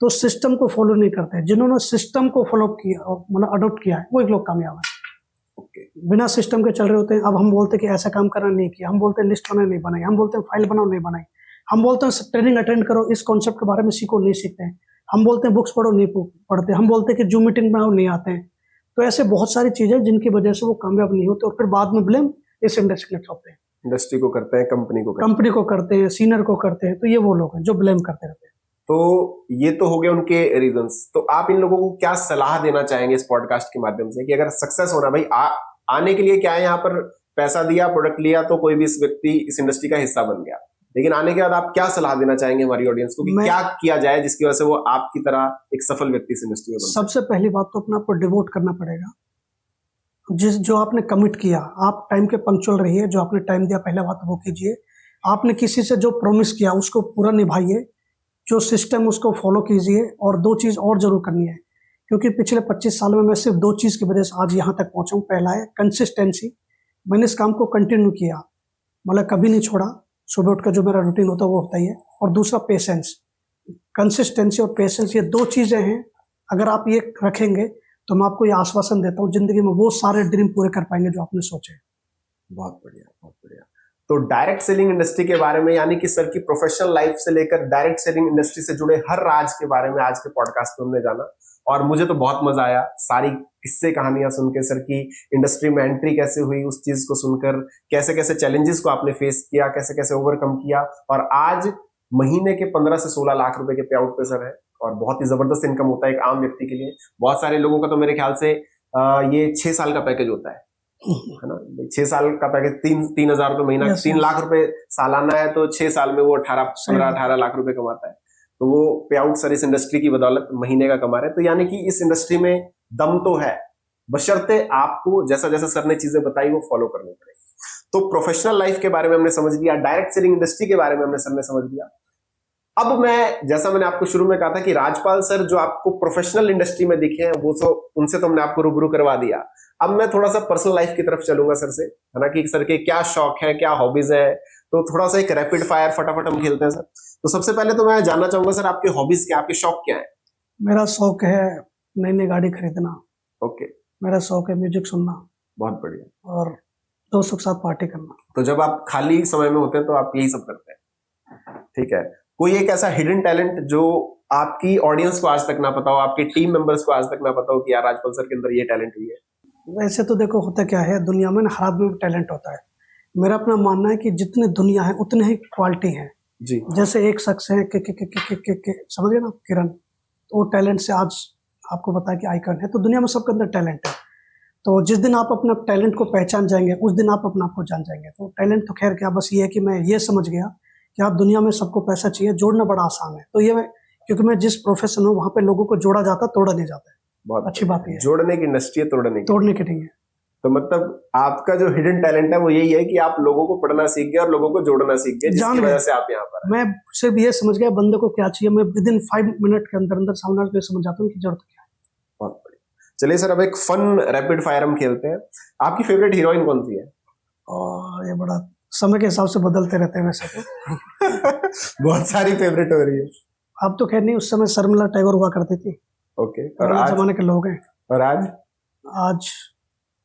तो सिस्टम को फॉलो नहीं करते हैं। जिन्होंने सिस्टम को फॉलो किया, मतलब अडोप्ट किया है, वो एक लोग कामयाब है। बिना सिस्टम के चल रहे होते हैं। अब हम बोलते हैं कि ऐसा काम करना नहीं किया, हम बोलते हैं लिस्ट बनाए नहीं बनाई, हम बोलते हैं फाइल बनाओ नहीं बनाई, हम बोलते हैं ट्रेनिंग अटेंड करो, इस कॉन्सेप्ट के बारे में सीखो, नहीं सीखते हैं। हम बोलते हैं बुक्स पढ़ो, नहीं पढ़ते। हम बोलते हैं कि जूम मीटिंग बनाओ, नहीं आते हैं। तो ऐसे बहुत सारी चीजें जिनकी वजह से वो कामयाब नहीं होते और फिर बाद में ब्लेम इस इंडस्ट्री को करते हैं। इंडस्ट्री को करते हैं, कंपनी को करते हैं, सीनियर को करते हैं। तो ये वो लोग हैं जो ब्लेम करते रहते हैं। तो ये तो हो गए उनके रीजंस। तो आप इन लोगों को क्या सलाह देना चाहेंगे इस पॉडकास्ट के माध्यम से कि अगर सक्सेस होना भाई आने के लिए क्या है, यहाँ पर पैसा दिया, प्रोडक्ट लिया तो कोई भी इस व्यक्ति इस इंडस्ट्री का हिस्सा बन गया, लेकिन आने के बाद आप क्या सलाह देना चाहेंगे हमारी ऑडियंस को कि क्या किया जाए जिसकी वजह से वो आपकी तरह एक सफल व्यक्ति इस इंडस्ट्री में बने? सबसे पहली बात तो अपने आप को डिवोट करना पड़ेगा। जो आपने कमिट किया, आप टाइम के पंक्चुअल रहिए। जो आपने टाइम दिया पहला बात वो कीजिए। आपने किसी से जो प्रॉमिस किया उसको पूरा निभाइए। जो सिस्टम उसको फॉलो कीजिए। और 2 चीज और जरूर करनी है, क्योंकि पिछले 25 साल में मैं सिर्फ 2 चीज़ की वजह से आज यहाँ तक पहुँचा हूँ। पहला है कंसिस्टेंसी, मैंने इस काम को कंटिन्यू किया, मतलब कभी नहीं छोड़ा। सुबह उठ कर जो मेरा रूटीन होता है वो होता ही है। और दूसरा पेशेंस, कंसिस्टेंसी और पेशेंस, ये 2 चीज़ें हैं। अगर आप ये रखेंगे तो मैं आपको ये आश्वासन देता हूँ, जिंदगी में वो सारे ड्रीम पूरे कर पाएंगे जो आपने सोचे। बहुत बढ़िया, बहुत बढ़िया। तो डायरेक्ट सेलिंग इंडस्ट्री के बारे में, यानी कि सर की प्रोफेशनल लाइफ से लेकर डायरेक्ट सेलिंग इंडस्ट्री से जुड़े हर राज के बारे में आज के पॉडकास्ट में हमने जाना, और मुझे तो बहुत मजा आया। सारी किस्से कहानियां सुन के, सर की इंडस्ट्री में एंट्री कैसे हुई उस चीज को सुनकर, कैसे कैसे चैलेंजेस को आपने फेस किया, कैसे कैसे ओवरकम किया, और आज महीने के 15 से 16 लाख रुपए के पे आउट पे सर है, और बहुत ही जबरदस्त इनकम होता है एक आम व्यक्ति के लिए। बहुत सारे लोगों का तो मेरे ख्याल से ये 6 साल का पैकेज होता है ना। 6 साल का पैकेज, 3,000 रुपए महीना, 3 लाख रुपए सालाना है, तो 6 साल में वो 15-18 लाख रुपए कमाता है। तो वो पे आउट सर इस इंडस्ट्री की बदौलत महीने का कमा रहे हैं। तो यानी कि इस इंडस्ट्री में दम तो है, बशर्ते आपको जैसा जैसा सर ने चीजें बताई वो फॉलो करनी पड़ेगी। तो प्रोफेशनल लाइफ के बारे में हमने समझ लिया, डायरेक्ट सेलिंग इंडस्ट्री के बारे में हमने सर ने समझ लिया। अब मैं, जैसा मैंने आपको शुरू में कहा था कि राजपाल सर जो आपको प्रोफेशनल इंडस्ट्री में दिखे हैं, वो तो उनसे तो हमने आपको रूबरू करवा दिया। अब मैं थोड़ा सा पर्सनल लाइफ की तरफ चलूंगा सर से, है ना, कि सर के क्या शौक है, क्या हॉबीज है। तो थोड़ा सा एक रैपिड फायर फटाफट हम खेलते हैं सर। तो सबसे पहले तो मैं जानना चाहूंगा सर, आपके हॉबीज क्या, आपके शौक क्या है? मेरा शौक है नई नई गाड़ी खरीदना। ओके। मेरा शौक है म्यूजिक सुनना। बहुत बढ़िया। और दोस्तों के साथ पार्टी करना। तो जब आप खाली समय में होते हैं तो आप यही सब करते हैं, ठीक है। कोई एक ऐसा हिडन टैलेंट जो आपकी ऑडियंस को आज तक ना पता हो, आपके टीम मेंबर्स को आज तक ना पता हो कि यार राजपाल सर के अंदर ये टैलेंट भी है? वैसे तो देखो, होता क्या है, दुनिया में हर आदमी में टैलेंट होता है। मेरा अपना मानना है कि जितने दुनिया है उतने ही क्वालिटी है जी। जैसे एक शख्स है के समझ गए ना, किरण, तो वो टैलेंट से आज आपको बताया कि आइकन है। तो दुनिया में सबके अंदर टैलेंट है। तो जिस दिन आप अपना टैलेंट को पहचान जाएंगे, उस दिन आप अपने आप को जान जाएंगे। तो टैलेंट तो खैर क्या, बस ये है कि मैं ये समझ गया कि आप दुनिया में सबको पैसा चाहिए, जोड़ना बड़ा आसान है। तो ये क्योंकि मैं जिस प्रोफेशन हूँ वहाँ पे लोगों को जोड़ा जाता, तोड़ा नहीं जाता है। बहुत अच्छी बात है, जोड़ने की इंडस्ट्री है, तोड़ने की नहीं है। तो मतलब आपका जो हिडन टैलेंट है वो यही है कि आप लोगों को पढ़ना सीख गए और लोगों को जोड़ना सीख गए, जिसकी वजह से आप यहाँ पर। मैं सिर्फ ये समझ गया बंदे को क्या चाहिए, मैं विदिन 5 मिनट के अंदर अंदर सामने वाले को समझ जाता हूँ कि जरूरत क्या है। बहुत बढ़िया। चलिए सर, अब एक फन रैपिड फायर हम खेलते हैं। आपकी फेवरेट हीरोइन कौन सी है? और ये बड़ा समय के हिसाब से बदलते रहते हैं वैसे तो। बहुत सारी फेवरेट हो रही है। अब तो खैर नहीं, उस समय शर्मिला टैगोर हुआ करती थी। ओके। और आज जमाने के लोग हैं। और आज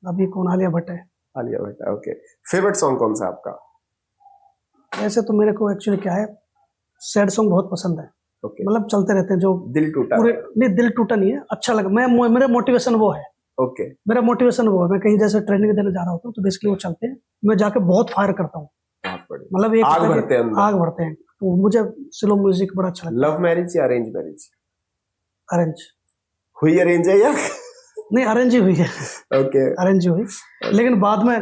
अभी कौन, आलिया भट्ट है। Alia Bhatt. Okay. Favourite song कौन सा आपका? ऐसे तो मेरे को एक्चुअली क्या है, सैड सॉन्ग बहुत पसंद है। ओके। मतलब चलते रहते हैं जो दिल टूटा पूरे, नहीं दिल टूटा नहीं है, अच्छा लगा। मेरा मोटिवेशन वो है। ओके। मेरा मोटिवेशन वो है, मैं कहीं जैसे ट्रेनिंग देने जा रहा होता हूँ तो बेसिकली वो चलते हैं, मैं जाके बहुत फायर करता हूँ। मतलब एक आग भरते हैं अंदर। आग भरते हैं। तो मुझे स्लो म्यूजिक बड़ा अच्छा लगता है। लव मैरिज या अरेंज मैरिज? अरेंज हुई, अरेंज है या नहीं, अरेंज ही हुई है। ओके। अरेंज हुई, लेकिन बाद में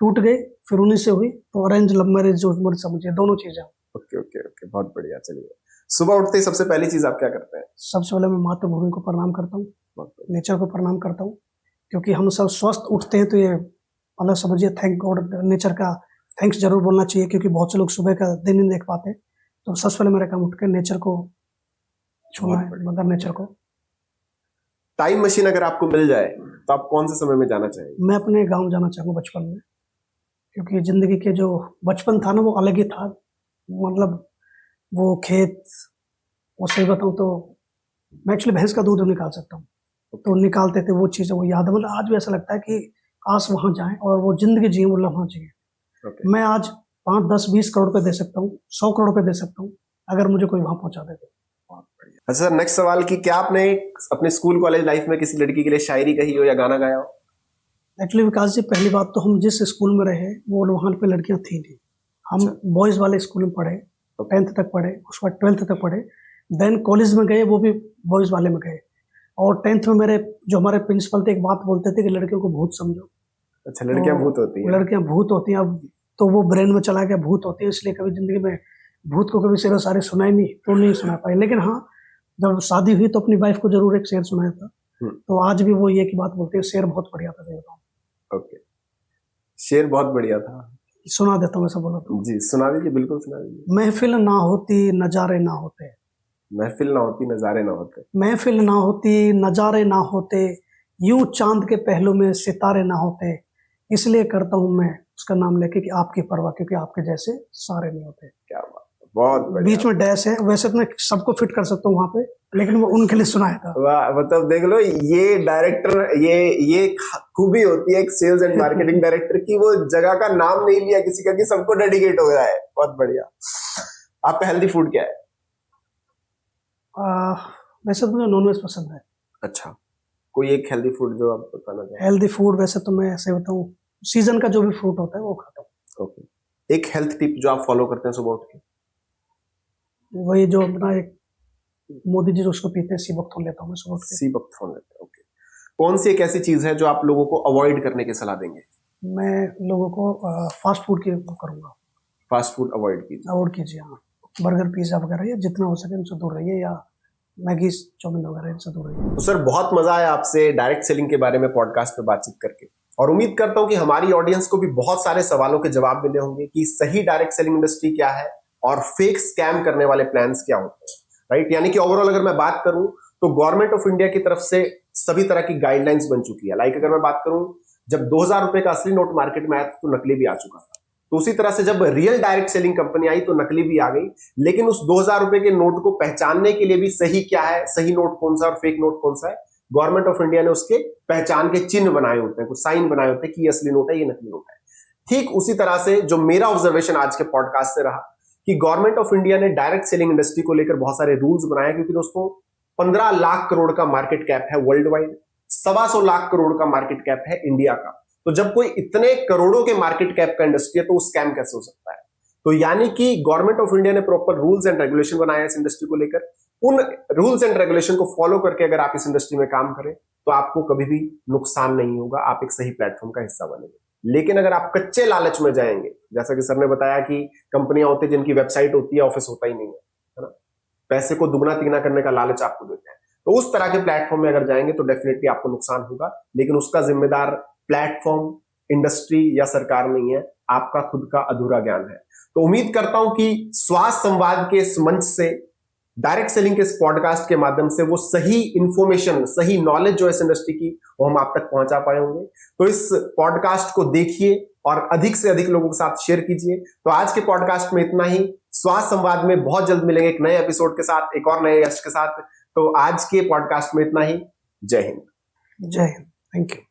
टूट गई, फिर उन्हीं से हुई। तो अरेंज लव मैरिज जो मर्ज समझिए, दोनों चीजें। ओके ओके ओके, बहुत बढ़िया। चलिए, सुबह उठते ही सबसे पहली चीज आप क्या करते हैं? सबसे पहले मैं मातृभूमि को प्रणाम करता हूँ, नेचर को प्रणाम करता हूँ, क्योंकि हम सब स्वस्थ उठते हैं तो ये मतलब समझिए थैंक गॉड, नेचर का थैंक्स जरूर बोलना चाहिए, क्योंकि बहुत से लोग सुबह का दिन नहीं देख पाते। तो सबसे पहले मेरा काम उठ के नेचर को छूना है, मदर नेचर को। टाइम मशीन अगर आपको मिल जाए तो आप कौन से समय में जाना चाहेंगे? मैं अपने गांव जाना चाहूँगा बचपन में, क्योंकि जिंदगी के जो बचपन था ना वो अलग ही था। मतलब वो खेत, वो सही बताऊँ तो मैं एक्चुअली भैंस का दूध निकाल सकता हूँ, तो निकालते थे वो चीज़ें, वो याद है। मतलब आज भी ऐसा लगता है कि काश वहाँ जाएं और वो जिंदगी जिए, वो लम्हा जिए। मैं आज 5, 10, 20 करोड़ रुपए दे सकता हूँ, 100 करोड़ रुपए दे सकता हूँ, अगर मुझे कोई वहाँ पहुँचा दे तो। अच्छा सर, नेक्स्ट सवाल कि क्या आपने अपने स्कूल कॉलेज लाइफ में किसी लड़की के लिए शायरी कही हो या गाना गाया हो? एक्चुअली विकास जी, पहली बात तो हम जिस स्कूल में रहे वो वहाँ पे लड़कियाँ थी नहीं। हम बॉयज़ वाले स्कूल में पढ़े, 10th तक पढ़े, उसके बाद 12th तक पढ़े, देन कॉलेज में गए, वो भी बॉयज़ वाले में गए। और 10th में मेरे जो हमारे प्रिंसिपल थे एक बात बोलते थे कि लड़कियों को भूत समझो। अच्छा, लड़कियां भूत होती हैं? लड़कियां भूत होती हैं। अब तो वो ब्रेन में चला गया, भूत होती है, इसलिए कभी जिंदगी में भूत को कभी शेर सारे सुनाई नहीं, तो नहीं सुना पाए। लेकिन हाँ, जब शादी हुई तो अपनी वाइफ को जरूर एक शेर सुनाया था। तो आज भी वो ये की बात बोलते हैं, शेर बहुत बढ़िया था। ओके, शेर बहुत बढ़िया था, सुना देता हूँ, ऐसा बोला तो। जी सुना दीजिए, बिल्कुल सुना दीजिए। महफिल ना होती, नजारे ना होते, महफिल ना होती, नजारे ना होते। महफिल ना होती, नज़ारे ना होते, यूं चांद के पहलू में सितारे ना होते, इसलिए करता हूं मैं उसका नाम लेके कि आपकी परवाह, क्योंकि आपके जैसे सारे नहीं होते। क्या बात है, बहुत बढ़िया। बीच में डैश है, वैसे तो मैं सबको फिट कर सकता हूँ वहां पे, लेकिन वो उनके लिए सुनाया था। वाह, मतलब देख लो, ये डायरेक्टर, ये खूबी होती है एक सेल्स एंड मार्केटिंग डायरेक्टर की, वो जगह का नाम नहीं लिया किसी का कि सबको डेडिकेट हो रहा है। बहुत बढ़िया। आपका हेल्दी फूड क्या है? वैसे तो मुझे नॉनवेज पसंद है। अच्छा, कोई एक हेल्दी फूड जो आप बताना चाहें? हेल्दी फूड वैसे तो मैं ऐसे बताऊँ, सीजन का जो भी फ्रूट होता है वो खाता हूँ। ओके। एक हेल्थ टिप जो आप फॉलो करते हैं सुबह उठ के? वही जो अपना एक मोदी जी जो उसको पीते हैं, सी बकथोन लेता हूँ मैं सुबह उठ के। सी बकथ्रोन लेते हैं, ओके। कौन सी एक ऐसी चीज है जो आप लोगों को अवॉइड करने की सलाह देंगे? मैं लोगों को फास्ट फूड की वो करूँगा, फास्ट फूड अवॉइड कीजिए। अवॉइड कीजिए। हाँ, बर्गर पिज्ज़ा वगैरह ये जितना हो सके इनसे दूर रहिए, या मैगी चाउमीन वगैरह इनसे दूर रहिए। तो सर, बहुत मजा आया आपसे डायरेक्ट सेलिंग के बारे में पॉडकास्ट पे बातचीत करके, और उम्मीद करता हूं कि हमारी ऑडियंस को भी बहुत सारे सवालों के जवाब मिले होंगे कि सही डायरेक्ट सेलिंग इंडस्ट्री क्या है और फेक स्कैम करने वाले प्लान्स क्या होते हैं, राइट। यानी कि ओवरऑल अगर मैं बात करूं तो गवर्नमेंट ऑफ इंडिया की तरफ से सभी तरह की गाइडलाइंस बन चुकी है। लाइक अगर मैं बात करूं, जब 2000 रुपए का असली नोट मार्केट में आया तो नकली भी आ चुका था। तो उसी तरह से जब रियल डायरेक्ट सेलिंग कंपनी आई तो नकली भी आ गई। लेकिन उस 2000 रुपए के नोट को पहचानने के लिए भी सही क्या है, सही नोट कौन सा और फेक नोट कौन सा है, गवर्नमेंट ऑफ इंडिया ने उसके पहचान के चिन्ह बनाए होते हैं, कुछ साइन बनाए होते हैं कि ये असली नोट है, ये नकली नोट है। ठीक उसी तरह से जो मेरा ऑब्जर्वेशन आज के पॉडकास्ट से रहा कि गवर्नमेंट ऑफ इंडिया ने डायरेक्ट सेलिंग इंडस्ट्री को लेकर बहुत सारे रूल्स बनाए, क्योंकि दोस्तों 15 लाख करोड़ का मार्केट कैप है वर्ल्ड वाइड, 125 लाख करोड़ का मार्केट कैप है इंडिया का। तो जब कोई इतने करोड़ों के मार्केट कैप का इंडस्ट्री है तो वो स्कैम कैसे हो सकता है? तो यानी कि गवर्नमेंट ऑफ इंडिया ने प्रॉपर रूल्स एंड रेगुलेशन बनाया इस इंडस्ट्री को लेकर। उन रूल्स एंड रेगुलेशन को फॉलो करके अगर आप इस इंडस्ट्री में काम करें तो आपको कभी भी नुकसान नहीं होगा, आप एक सही प्लेटफॉर्म का हिस्सा बनेंगे। लेकिन अगर आप कच्चे लालच में जाएंगे, जैसा कि सर ने बताया कि कंपनियां होती है जिनकी वेबसाइट होती है, ऑफिस होता ही नहीं है ना, पैसे को दुगना तिगना करने का लालच आपको देते हैं, तो उस तरह के प्लेटफॉर्म में अगर जाएंगे तो डेफिनेटली आपको नुकसान होगा। लेकिन उसका जिम्मेदार प्लेटफॉर्म, इंडस्ट्री या सरकार नहीं है, आपका खुद का अधूरा ज्ञान है। तो उम्मीद करता हूं कि स्वास्थ्य संवाद के इस मंच से, डायरेक्ट सेलिंग के इस पॉडकास्ट के माध्यम से वो सही इंफॉर्मेशन, सही नॉलेज जो इस इंडस्ट्री की, वो हम आप तक पहुंचा पाए होंगे। तो इस पॉडकास्ट को देखिए और अधिक से अधिक लोगों के साथ शेयर कीजिए। तो आज के पॉडकास्ट में इतना ही। स्वास्थ्य संवाद में बहुत जल्द मिलेंगे एक नए एपिसोड के साथ, एक और नए गेस्ट के साथ। तो आज के पॉडकास्ट में इतना ही। जय हिंद। जय हिंद। Thank you.